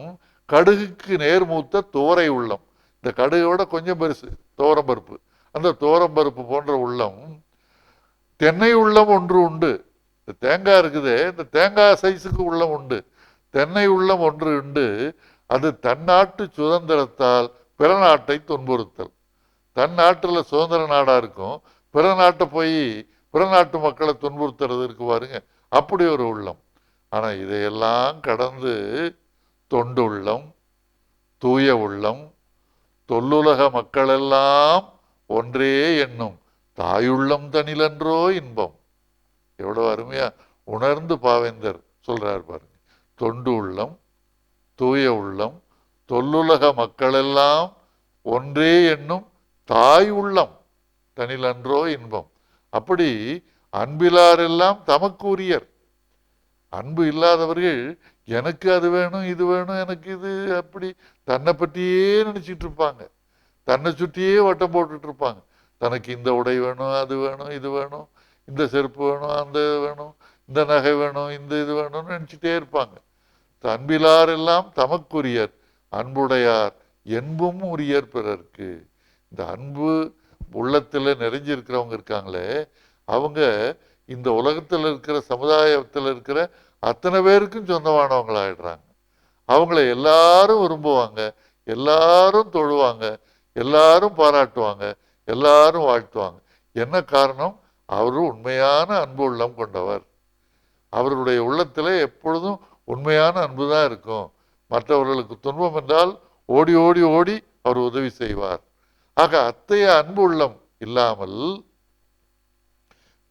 கடுகுக்கு நேர்மூத்த தோரை உள்ளம். இந்த கடுகோட கொஞ்சம் பெருசு துவரம்பருப்பு. அந்த துவரம்பருப்பு போன்ற உள்ளம். தென்னை உள்ளம் ஒன்று உண்டு. இந்த தேங்காய் இருக்குதே, இந்த தேங்காய் சைஸுக்கு உள்ளம் உண்டு. தென்னை உள்ளம் ஒன்று உண்டு. அது தன்னாட்டு சுதந்திரத்தால் பிற நாட்டை துன்புறுத்தல். தன் நாட்டுல சுதந்திர நாடா இருக்கும், பிற நாட்டை போய் பிற நாட்டு மக்களை துன்புறுத்துறது இருக்கு பாருங்க, அப்படி ஒரு உள்ளம். ஆனா இதையெல்லாம் கடந்து தொண்டு உள்ளம், தூய உள்ளம், தொல்லுலக மக்களெல்லாம் ஒன்றே எண்ணும் தாயுள்ளம் தனிலன்றோ இன்பம். எவ்வளவு அருமையா உணர்ந்து பாவேந்தர் சொல்றார் பாருங்க. தொண்டு உள்ளம், தூய உள்ளம், தொல்லுலக மக்களெல்லாம் ஒன்றே எண்ணும் தாய் உள்ளம் தனிலன்றோ இன்பம். அப்படி அன்பிலாரெல்லாம் தமக்கு உரியர். அன்பு இல்லாதவர்கள் எனக்கு அது வேணும், இது வேணும், எனக்கு இது அப்படி தன்னை பற்றியே நினைச்சிட்டு இருப்பாங்க. தன்னை சுற்றியே வட்டம் போட்டுட்டு இருப்பாங்க. தனக்கு இந்த உடை வேணும், அது வேணும், இது வேணும், இந்த செருப்பு வேணும், அந்த வேணும், இந்த நகை வேணும், இந்த இது வேணும்னு நினைச்சிட்டே இருப்பாங்க. அன்பிலார் எல்லாம் தமக்குரியர், அன்புடையார் என்பும் உரியர் பிறர்க்கு. இந்த அன்பு உள்ளத்துல நிறைஞ்சிருக்கிறவங்க இருக்காங்களே, அவங்க இந்த உலகத்தில் இருக்கிற சமுதாயத்தில் இருக்கிற அத்தனை பேருக்கும் சொந்தமானவங்களாயிடுறாங்க. அவங்கள எல்லாரும் விரும்புவாங்க, எல்லாரும் தொழுவாங்க, எல்லாரும் பாராட்டுவாங்க, எல்லாரும் வாழ்த்துவாங்க. என்ன காரணம்? அவரு உண்மையான அன்பு உள்ளம் கொண்டவர். அவருடைய உள்ளத்துல எப்பொழுதும் உண்மையான அன்பு தான் இருக்கும். மற்றவர்களுக்கு துன்பம் என்றால் ஓடி ஓடி ஓடி அவர் உதவி செய்வார். ஆக அத்தைய அன்பு உள்ளம் இல்லாமல்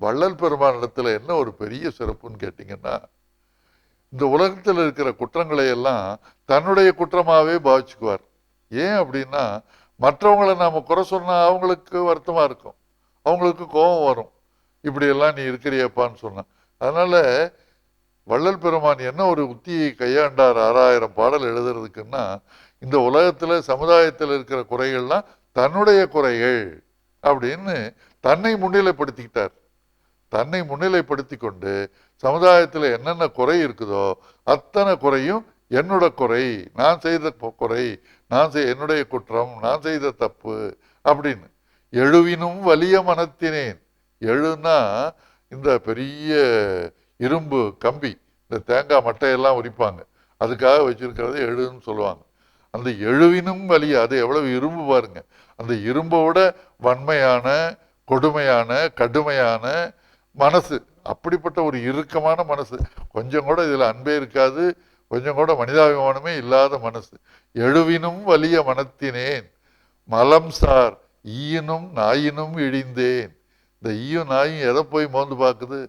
வள்ளல் பெருமானிடத்துல என்ன ஒரு பெரிய சிறப்புன்னு கேட்டீங்கன்னா, இந்த உலகத்தில் இருக்கிற குற்றங்களை எல்லாம் தன்னுடைய குற்றமாவே பாவிச்சுக்குவார். ஏன் அப்படின்னா, மற்றவங்களை நாம குறை சொன்னா அவங்களுக்கு வருத்தமா இருக்கும், அவங்களுக்கு கோபம் வரும். இப்படியெல்லாம் நீ இருக்கிறியப்பான்னு சொன்ன. அதனால வள்ளல் பெருமான் என்ன ஒரு உத்தியை கையாண்டார் 6000 பாடல் எழுதுறதுக்குன்னா, இந்த உலகத்துல சமுதாயத்தில் இருக்கிற குறைகள்லாம் தன்னுடைய குறைகள் அப்படின்னு தன்னை முன்னிலைப்படுத்திக்கிட்டார். தன்னை முன்னிலைப்படுத்தி கொண்டு சமுதாயத்தில் என்னென்ன குறை இருக்குதோ அத்தனை குறையும் என்னோட குறை, நான் செய்த குறை, என்னுடைய குற்றம், நான் செய்த தப்பு அப்படின்னு. எழுவினும் வலிய மனத்தினேன். எழுன்னா இந்த பெரிய இரும்பு கம்பி, இந்த தேங்காய் மட்டையெல்லாம் உரிப்பாங்க, அதுக்காக வச்சிருக்கிறது எழுன்னு சொல்லுவாங்க. அந்த எழுவினும் வலிய, அது எவ்வளவு இரும்பு பாருங்க. அந்த இரும்போட வன்மையான, கொடுமையான, கடுமையான மனசு, அப்படிப்பட்ட ஒரு இறுக்கமான மனசு. கொஞ்சம் கூட இதுல அன்பே இருக்காது, கொஞ்சம் கூட மனிதாபிமானமே இல்லாத மனசு. எழுவினும் வலிய மனத்தினேன் மலம் சார் ஈயினும் நாயினும் இழிந்தேன். இந்த ஈயும் நாயும் எதை போய் மோந்து பார்க்குது?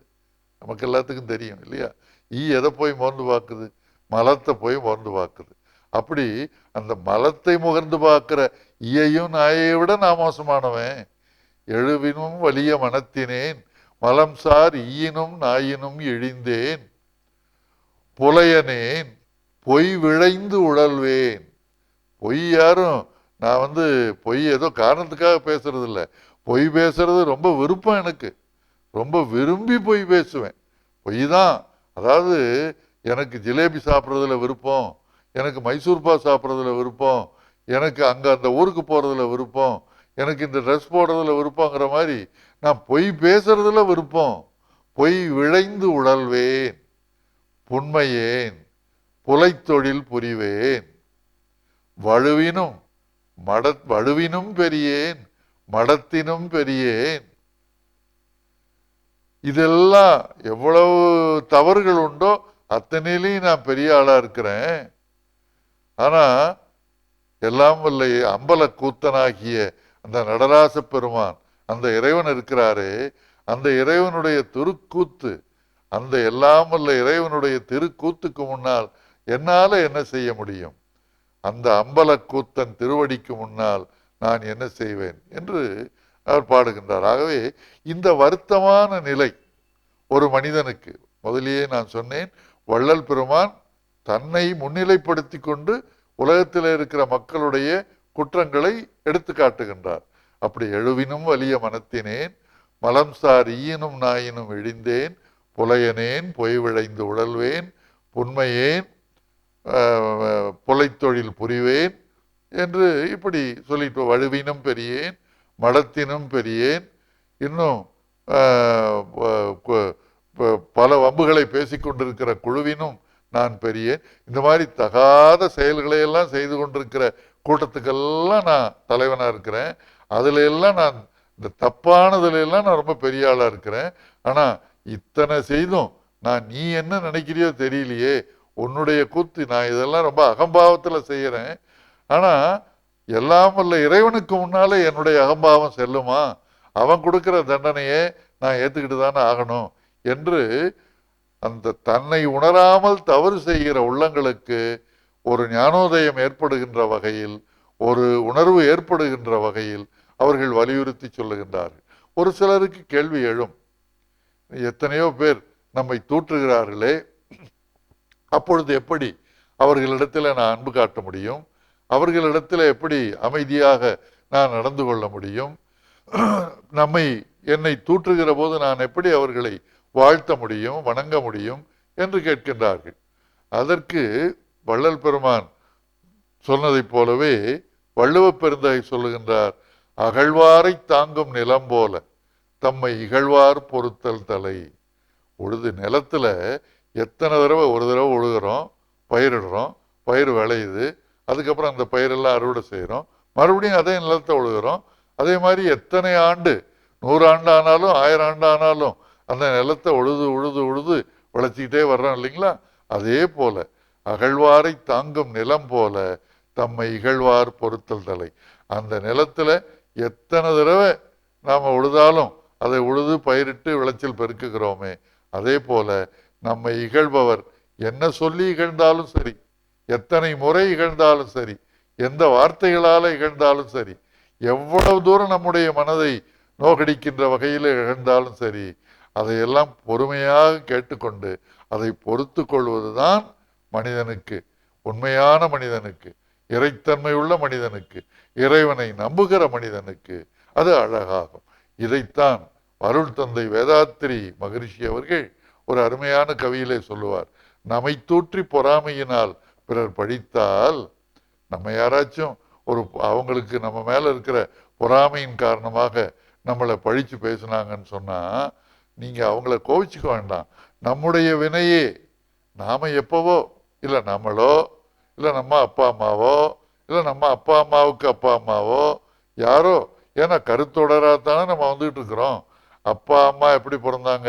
நமக்கு எல்லாத்துக்கும் தெரியும் இல்லையா? ஈ எதை போய் மோந்து பார்க்குது? மலத்தை போய் மோந்து பார்க்குது. அப்படி அந்த மலத்தை முகர்ந்து பார்க்கிற ஈயையும் நாயை விட நான் மோசமானவன். எழுவினும் வலிய மனத்தினேன் மலம் சார் ஈயினும் நாயினும் இழிந்தேன். புலையனேன் பொய் விழைந்து உழல்வேன். பொய் யாரும், நான் பொய் ஏதோ காரணத்துக்காக பேசுறது இல்லை. பொய் பேசுறது ரொம்ப விருப்பம் எனக்கு. ரொம்ப விரும்பி பொய் பேசுவேன். பொய் தான். அதாவது எனக்கு ஜிலேபி சாப்பிட்றதுல விருப்பம், எனக்கு மைசூர் பாக் சாப்பிட்றதுல விருப்பம், எனக்கு அங்கே அந்த ஊருக்கு போகிறதுல விருப்பம், எனக்கு இந்த ட்ரெஸ் போடுறதுல விருப்பங்கிற மாதிரி நான் பொய் பேசுறதுல விருப்பம். பொய் விழைந்து உழல்வேன் புண்மையேன் புலைத்தொழில் புரிவேன். வழுவினும் வழுவினும் பெரியேன் மடத்தினும் பெரியேன். இதெல்லாம் எவ்வளவு தவறுகள் உண்டோ அத்தனையிலையும் நான் பெரிய ஆளா இருக்கிறேன். ஆனா எல்லாம் வல்ல அம்பல கூத்தனாகிய அந்த நடராச பெருமான், அந்த இறைவன் இருக்கிறாரே, அந்த இறைவனுடைய திருக்கூத்து, அந்த எல்லாம் வல்ல இறைவனுடைய திருக்கூத்துக்கு முன்னால் என்னால என்ன செய்ய முடியும்? அந்த அம்பல கூத்தன் திருவடிக்கு முன்னால் நான் என்ன செய்வேன் என்று அவர் பாடுகின்றார். ஆகவே இந்த வருத்தமான நிலை ஒரு மனிதனுக்கு, முதலியே நான் சொன்னேன், வள்ளல் பெருமான் தன்னை முன்னிலைப்படுத்தி கொண்டு உலகத்தில் இருக்கிற மக்களுடைய குற்றங்களை எடுத்து காட்டுகின்றார். அப்படி எழுவினும் வலிய மனத்தினேன் மலம் சார் ஈயினும் நாயினும் இழிந்தேன். புலையனேன் பொய் விழைந்து உழல்வேன் புண்மையேன் புலைத்தொழில் புரிவேன் என்று இப்படி சொல்லிட்டு, வழுவினும் பெரியேன் மடத்தினும் பெரியேன், இன்னும் பல வம்புகளை பேசிக்கொண்டிருக்கிற குழுவினும் நான் பெரியேன். இந்த மாதிரி தகாத செயல்களை எல்லாம் செய்து கொண்டிருக்கிற கூட்டத்துக்கெல்லாம் நான் தலைவனா இருக்கிறேன். அதுல எல்லாம் நான், இந்த தப்பானதுல எல்லாம் நான் ரொம்ப பெரிய ஆளா இருக்கிறேன். ஆனா இத்தனை செய்தும் நான், நீ என்ன நினைக்கிறியோ தெரியலையே, உன்னுடைய கூத்து, நான் இதெல்லாம் ரொம்ப அகம்பாவத்துல செய்யறேன். ஆனா எல்லாம் வல்ல இறைவனுக்கு முன்னாலே என்னுடைய அகம்பாவம் செல்லுமா? அவன் கொடுக்கிற தண்டனையே நான் ஏத்துக்கிட்டு தானே ஆகணும் என்று அந்த தன்னை உணராமல் தவறு செய்கிற உள்ளங்களுக்கு ஒரு ஞானோதயம் ஏற்படுகின்ற வகையில், ஒரு உணர்வு ஏற்படுகின்ற வகையில் அவர்கள் வலியுறுத்தி சொல்லுகின்றார்கள். ஒரு சிலருக்கு கேள்வி எழும், எத்தனையோ பேர் நம்மை தூற்றுகிறார்களே, அப்பொழுது எப்படி அவர்களிடத்தில் நான் அன்பு காட்ட முடியும்? அவர்களிடத்தில் எப்படி அமைதியாக நான் நடந்து கொள்ள முடியும்? என்னை தூற்றுகிற போது நான் எப்படி அவர்களை வாழ்த்த முடியும், வணங்க முடியும் என்று கேட்கின்றார்கள். அதற்கு வள்ளல் பெருமான் சொன்னதைப் போலவே வள்ளுவ பெருந்தகை சொல்லுகின்றார், அகழ்வாரை தாங்கும் நிலம் போல தம்மை இகழ்வார் பொறுத்தல் தலை. உழுது நிலத்துல எத்தனை தடவை, ஒரு தடவை உழுகிறோம், பயிரிடுறோம், பயிர் விளையுது, அதுக்கப்புறம் அந்த பயிரெல்லாம் அறுவடை செய்கிறோம், மறுபடியும் அதே நிலத்தை உழுகிறோம். அதே மாதிரி எத்தனை ஆண்டு, 100 ஆண்டு ஆனாலும் 1000 ஆண்டு ஆனாலும் அந்த நிலத்தை உழுது உழுது உழுது விளைச்சிக்கிட்டே வர்றோம் இல்லைங்களா? அதே போல அகழ்வாரை தாங்கும் நிலம் போல தம்மை இகழ்வார் பொறுத்தல் தலை. அந்த நிலத்துல எத்தனை தடவை நாம உழுதாலும் அதை உழுது பயிரிட்டு விளைச்சல் பெருக்குகிறோமே, அதே போல நம்மை இகழ்பவர் என்ன சொல்லி இகழ்ந்தாலும் சரி, எத்தனை முறை இகழ்ந்தாலும் சரி, எந்த வார்த்தைகளால இகழ்ந்தாலும் சரி, எவ்வளவு தூரம் நம்முடைய மனதை நோகடிக்கின்ற வகையில் இகழ்ந்தாலும் சரி, அதையெல்லாம் பொறுமையாக கேட்டுக்கொண்டு அதை பொறுத்து கொள்வதுதான் மனிதனுக்கு, உண்மையான மனிதனுக்கு, இறைத்தன்மை உள்ள மனிதனுக்கு, இறைவனை நம்புகிற மனிதனுக்கு அது அழகாகும். இதைத்தான் அருள் தந்தை வேதாத்திரி மகரிஷி அவர்கள் ஒரு அருமையான கவியிலே சொல்லுவார். நம்மை தூற்றி பொறாமையினால் பிறர் படித்தால், நம்ம யாராச்சும் ஒரு அவங்களுக்கு நம்ம மேல இருக்கிற பொறாமையின் காரணமாக நம்மளை பழிச்சு பேசுனாங்கன்னு சொன்னா நீங்க அவங்கள கோவிச்சுக்க வேண்டாம். நம்முடைய வினையே நாம எப்பவோ இல்ல நம்மளோ இல்ல நம்ம அப்பா அம்மாவோ இல்ல நம்ம அப்பா அம்மாவுக்கு அப்பா அம்மாவோ யாரோ, ஏன்னா கருத்தொடராத்தானே நம்ம வந்துகிட்டு இருக்கிறோம். அப்பா அம்மா எப்படி பிறந்தாங்க?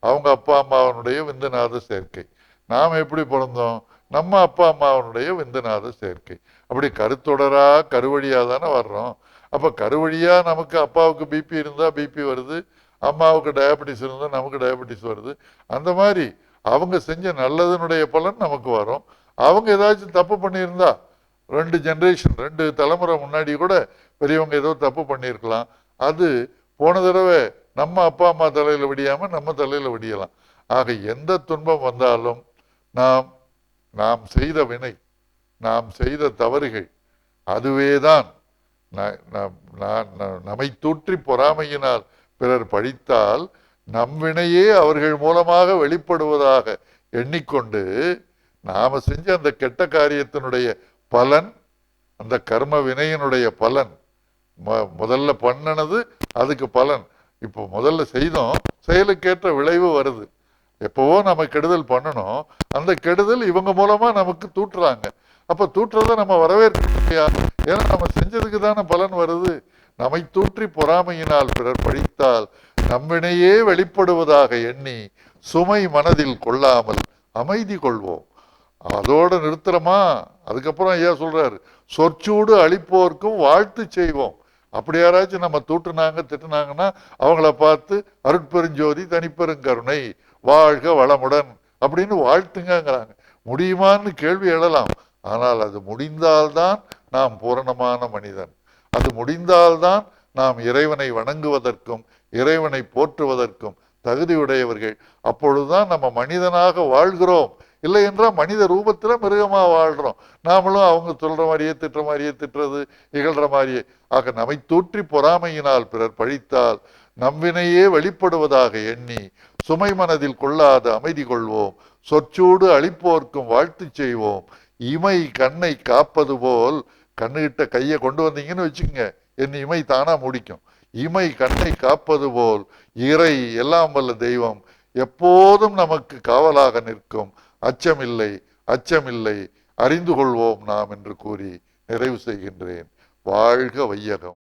அவங்க அப்பா அம்மாவனுடைய விந்துநாத சேர்க்கை. நாம் எப்படி பிறந்தோம்? நம்ம அப்பா அம்மாவனுடைய விந்துநாத சேர்க்கை. அப்படி கருத்தொடரா கருவழியா தானே வர்றோம். அப்ப கருவழியா நமக்கு அப்பாவுக்கு பிபி இருந்தா பிபி வருது, அம்மாவுக்கு டயபெட்டிஸ் இருந்தா நமக்கு டயபெட்டிஸ் வருது. அந்த மாதிரி அவங்க செஞ்ச நல்லதனுடைய பலன் நமக்கு வரும். அவங்க ஏதாச்சும் தப்பு பண்ணியிருந்தா 2 ஜெனரேஷன் 2 தலைமுறை முன்னாடி கூட பெரியவங்க ஏதோ தப்பு பண்ணியிருக்கலாம். அது போன தடவை நம்ம அப்பா அம்மா தலையில விடியாம நம்ம தலையில விடியலாம். ஆக எந்த துன்பம் வந்தாலும் நாம் நாம் செய்த வினை, நாம் செய்த தவறுகள், அதுவேதான் நம்மை தூற்றி பொறாமையினால் பிறர் பழித்தால் நம் வினையே அவர்கள் மூலமாக வெளிப்படுவதாக எண்ணிக்கொண்டு நாம செஞ்ச அந்த கெட்ட காரியத்தினுடைய பலன், அந்த கர்ம வினையினுடைய பலன், முதல்ல பண்ணனது அதுக்கு பலன். இப்போ முதல்ல செய்தோம், செயலுக்கேற்ற விளைவு வருது. எப்பவோ நம்ம கெடுதல் பண்ணணும், அந்த கெடுதல் இவங்க மூலமா நமக்கு தூட்டுறாங்க. அப்ப தூட்டுறத நம்ம வரவேற்கலையா? ஏன்னா நம்ம செஞ்சதுக்கு தானே பலன் வருது. நம்மை தூற்றி பொறாமையினால் பிறர் பழித்தால் நம்மினையே வெளிப்படுவதாக எண்ணி சுமை மனதில் கொள்ளாமல் அமைதி கொள்வோம். அதோட நிறுத்துறமா? அதுக்கப்புறம் ஐயா சொல்றாரு, சொற்சூடு அளிப்போர்க்கும் வாழ்த்து செய்வோம். அப்படி யாராச்சும் நம்ம தூட்டுனாங்க திட்டுனாங்கன்னா அவங்கள பார்த்து அருட்பெருஞ்சோதி தனிப்பெருங்கருணை வாழ்க வளமுடன் அப்படின்னு வாழ்த்துங்கிறாங்க. முடியுமான்னு கேள்வி எழலாம். ஆனால் அது முடிந்தால்தான் நாம் பூரணமான மனிதன். அது முடிந்தால்தான் நாம் இறைவனை வணங்குவதற்கும் இறைவனை போற்றுவதற்கும் தகுதியுடையவர்கள். அப்பொழுதுதான் நம்ம மனிதனாக வாழ்கிறோம். இல்லை என்றால் மனித ரூபத்துல மிருகமா வாழ்றோம். நாமளும் அவங்க சொல்ற மாதிரியே திட்டுற மாதிரியே திட்டுறது, இகழ்ற மாதிரியே. ஆக நம்மை தூற்றி பொறாமையினால் பிறர் பழித்தால் நம்வினையே வெளிப்படுவதாக எண்ணி சுமை மனதில் கொள்ளாத அமைதி கொள்வோம். சொற்சூடு அளிப்போர்க்கும் வாழ்த்து செய்வோம். இமை கண்ணை காப்பது போல், கண்ணுகிட்ட கையை கொண்டு வந்தீங்கன்னு வச்சுக்கோங்க, என் இமை தானா முடிக்கும். இமை கண்ணை காப்பது போல் இறை எல்லாம் வல்ல தெய்வம் எப்போதும் நமக்கு காவலாக நிற்கும். அச்சமில்லை, அச்சமில்லை, அறிந்து கொள்வோம் நாம் என்று கூறி நிறைவு செய்கின்றேன். வாழ்க வையகம்.